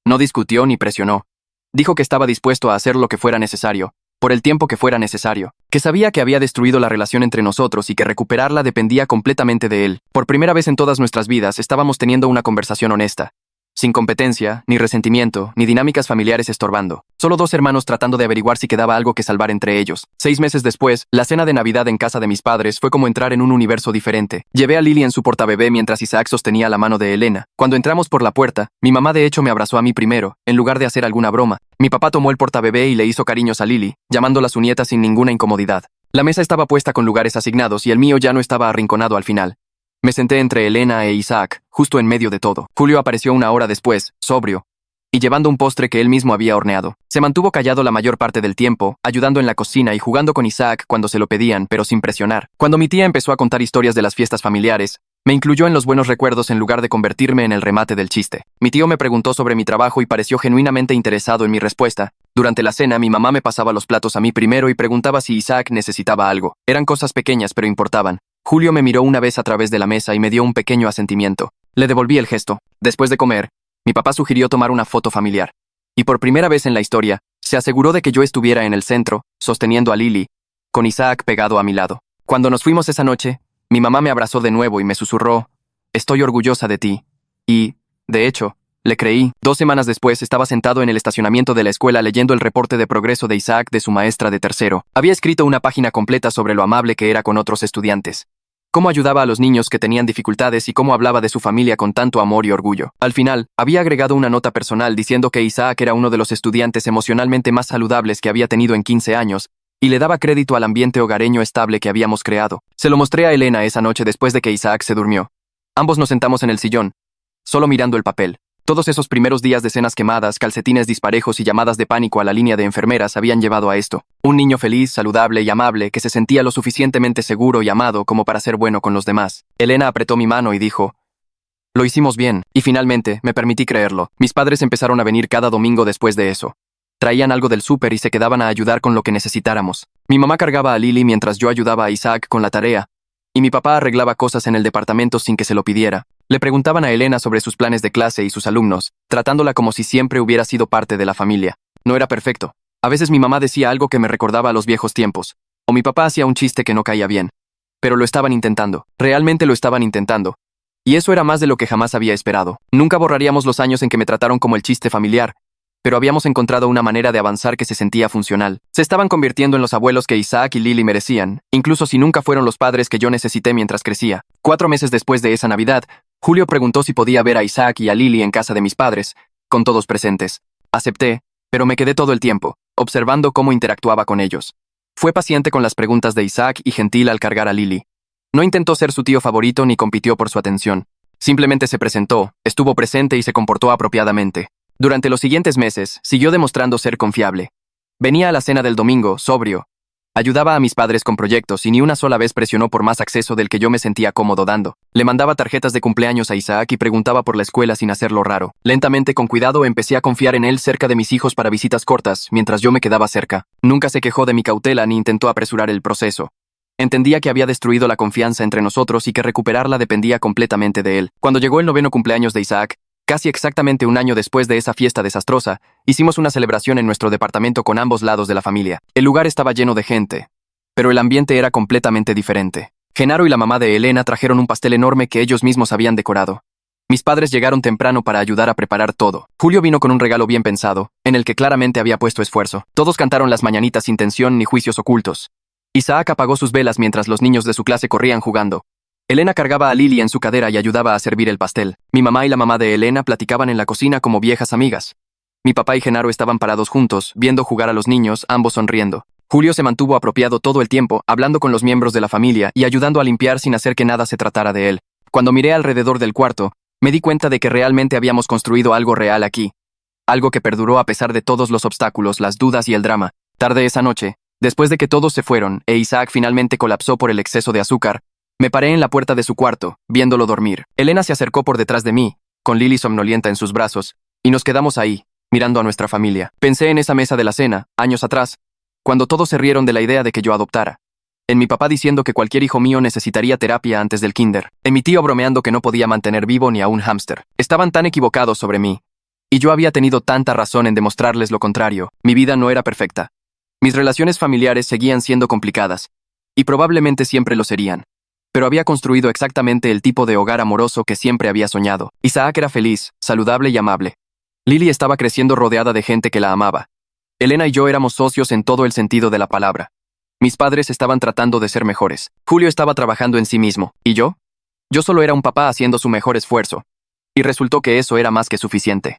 A: No discutió ni presionó. Dijo que estaba dispuesto a hacer lo que fuera necesario, por el tiempo que fuera necesario, que sabía que había destruido la relación entre nosotros y que recuperarla dependía completamente de él. Por primera vez en todas nuestras vidas estábamos teniendo una conversación honesta, sin competencia, ni resentimiento, ni dinámicas familiares estorbando. Solo dos hermanos tratando de averiguar si quedaba algo que salvar entre ellos. 6 meses después, la cena de Navidad en casa de mis padres fue como entrar en un universo diferente. Llevé a Lily en su portabebé mientras Isaac sostenía la mano de Elena. Cuando entramos por la puerta, mi mamá de hecho me abrazó a mí primero, en lugar de hacer alguna broma. Mi papá tomó el portabebé y le hizo cariños a Lily, llamándola su nieta sin ninguna incomodidad. La mesa estaba puesta con lugares asignados y el mío ya no estaba arrinconado al final. Me senté entre Elena e Isaac, justo en medio de todo. Julio apareció una hora después, sobrio, y llevando un postre que él mismo había horneado. Se mantuvo callado la mayor parte del tiempo, ayudando en la cocina y jugando con Isaac cuando se lo pedían, pero sin presionar. Cuando mi tía empezó a contar historias de las fiestas familiares, me incluyó en los buenos recuerdos en lugar de convertirme en el remate del chiste. Mi tío me preguntó sobre mi trabajo y pareció genuinamente interesado en mi respuesta. Durante la cena, mi mamá me pasaba los platos a mí primero y preguntaba si Isaac necesitaba algo. Eran cosas pequeñas, pero importaban. Julio me miró una vez a través de la mesa y me dio un pequeño asentimiento. Le devolví el gesto. Después de comer, mi papá sugirió tomar una foto familiar. Y por primera vez en la historia, se aseguró de que yo estuviera en el centro, sosteniendo a Lily, con Isaac pegado a mi lado. Cuando nos fuimos esa noche, mi mamá me abrazó de nuevo y me susurró, «Estoy orgullosa de ti». Y, de hecho, le creí. 2 semanas después estaba sentado en el estacionamiento de la escuela leyendo el reporte de progreso de Isaac de su maestra de tercero. Había escrito una página completa sobre lo amable que era con otros estudiantes, cómo ayudaba a los niños que tenían dificultades y cómo hablaba de su familia con tanto amor y orgullo. Al final, había agregado una nota personal diciendo que Isaac era uno de los estudiantes emocionalmente más saludables que había tenido en 15 años, y le daba crédito al ambiente hogareño estable que habíamos creado. Se lo mostré a Elena esa noche después de que Isaac se durmió. Ambos nos sentamos en el sillón, solo mirando el papel. Todos esos primeros días de cenas quemadas, calcetines disparejos y llamadas de pánico a la línea de enfermeras habían llevado a esto. Un niño feliz, saludable y amable que se sentía lo suficientemente seguro y amado como para ser bueno con los demás. Elena apretó mi mano y dijo, «Lo hicimos bien». Y finalmente, me permití creerlo. Mis padres empezaron a venir cada domingo después de eso. Traían algo del súper y se quedaban a ayudar con lo que necesitáramos. Mi mamá cargaba a Lily mientras yo ayudaba a Isaac con la tarea, y mi papá arreglaba cosas en el departamento sin que se lo pidiera. Le preguntaban a Elena sobre sus planes de clase y sus alumnos, tratándola como si siempre hubiera sido parte de la familia. No era perfecto. A veces mi mamá decía algo que me recordaba a los viejos tiempos, o mi papá hacía un chiste que no caía bien. Pero lo estaban intentando. Realmente lo estaban intentando. Y eso era más de lo que jamás había esperado. Nunca borraríamos los años en que me trataron como el chiste familiar, pero habíamos encontrado una manera de avanzar que se sentía funcional. Se estaban convirtiendo en los abuelos que Isaac y Lily merecían, incluso si nunca fueron los padres que yo necesité mientras crecía. 4 meses después de esa Navidad, Julio preguntó si podía ver a Isaac y a Lily en casa de mis padres, con todos presentes. Acepté, pero me quedé todo el tiempo, observando cómo interactuaba con ellos. Fue paciente con las preguntas de Isaac y gentil al cargar a Lily. No intentó ser su tío favorito ni compitió por su atención. Simplemente se presentó, estuvo presente y se comportó apropiadamente. Durante los siguientes meses, siguió demostrando ser confiable. Venía a la cena del domingo, sobrio. Ayudaba a mis padres con proyectos y ni una sola vez presionó por más acceso del que yo me sentía cómodo dando. Le mandaba tarjetas de cumpleaños a Isaac y preguntaba por la escuela sin hacerlo raro. Lentamente, con cuidado, empecé a confiar en él cerca de mis hijos para visitas cortas, mientras yo me quedaba cerca. Nunca se quejó de mi cautela ni intentó apresurar el proceso. Entendía que había destruido la confianza entre nosotros y que recuperarla dependía completamente de él. Cuando llegó el 9º cumpleaños de Isaac, casi exactamente un año después de esa fiesta desastrosa, hicimos una celebración en nuestro departamento con ambos lados de la familia. El lugar estaba lleno de gente, pero el ambiente era completamente diferente. Genaro y la mamá de Elena trajeron un pastel enorme que ellos mismos habían decorado. Mis padres llegaron temprano para ayudar a preparar todo. Julio vino con un regalo bien pensado, en el que claramente había puesto esfuerzo. Todos cantaron las mañanitas sin tensión ni juicios ocultos. Isaac apagó sus velas mientras los niños de su clase corrían jugando. Elena cargaba a Lily en su cadera y ayudaba a servir el pastel. Mi mamá y la mamá de Elena platicaban en la cocina como viejas amigas. Mi papá y Genaro estaban parados juntos, viendo jugar a los niños, ambos sonriendo. Julio se mantuvo apropiado todo el tiempo, hablando con los miembros de la familia y ayudando a limpiar sin hacer que nada se tratara de él. Cuando miré alrededor del cuarto, me di cuenta de que realmente habíamos construido algo real aquí. Algo que perduró a pesar de todos los obstáculos, las dudas y el drama. Tarde esa noche, Después de que todos se fueron e Isaac finalmente colapsó por el exceso de azúcar, me paré en la puerta de su cuarto, viéndolo dormir. Elena se acercó por detrás de mí, con Lily somnolienta en sus brazos, y nos quedamos ahí, mirando a nuestra familia. Pensé en esa mesa de la cena, años atrás, cuando todos se rieron de la idea de que yo adoptara. En mi papá diciendo que cualquier hijo mío necesitaría terapia antes del kinder. En mi tío bromeando que no podía mantener vivo ni a un hámster. Estaban tan equivocados sobre mí. Y yo había tenido tanta razón en demostrarles lo contrario. Mi vida no era perfecta. Mis relaciones familiares seguían siendo complicadas. Y probablemente siempre lo serían. Pero había construido exactamente el tipo de hogar amoroso que siempre había soñado. Isaac era feliz, saludable y amable. Lily estaba creciendo rodeada de gente que la amaba. Elena y yo éramos socios en todo el sentido de la palabra. Mis padres estaban tratando de ser mejores. Julio estaba trabajando en sí mismo. ¿Y yo? Yo solo era un papá haciendo su mejor esfuerzo. Y resultó que eso era más que suficiente.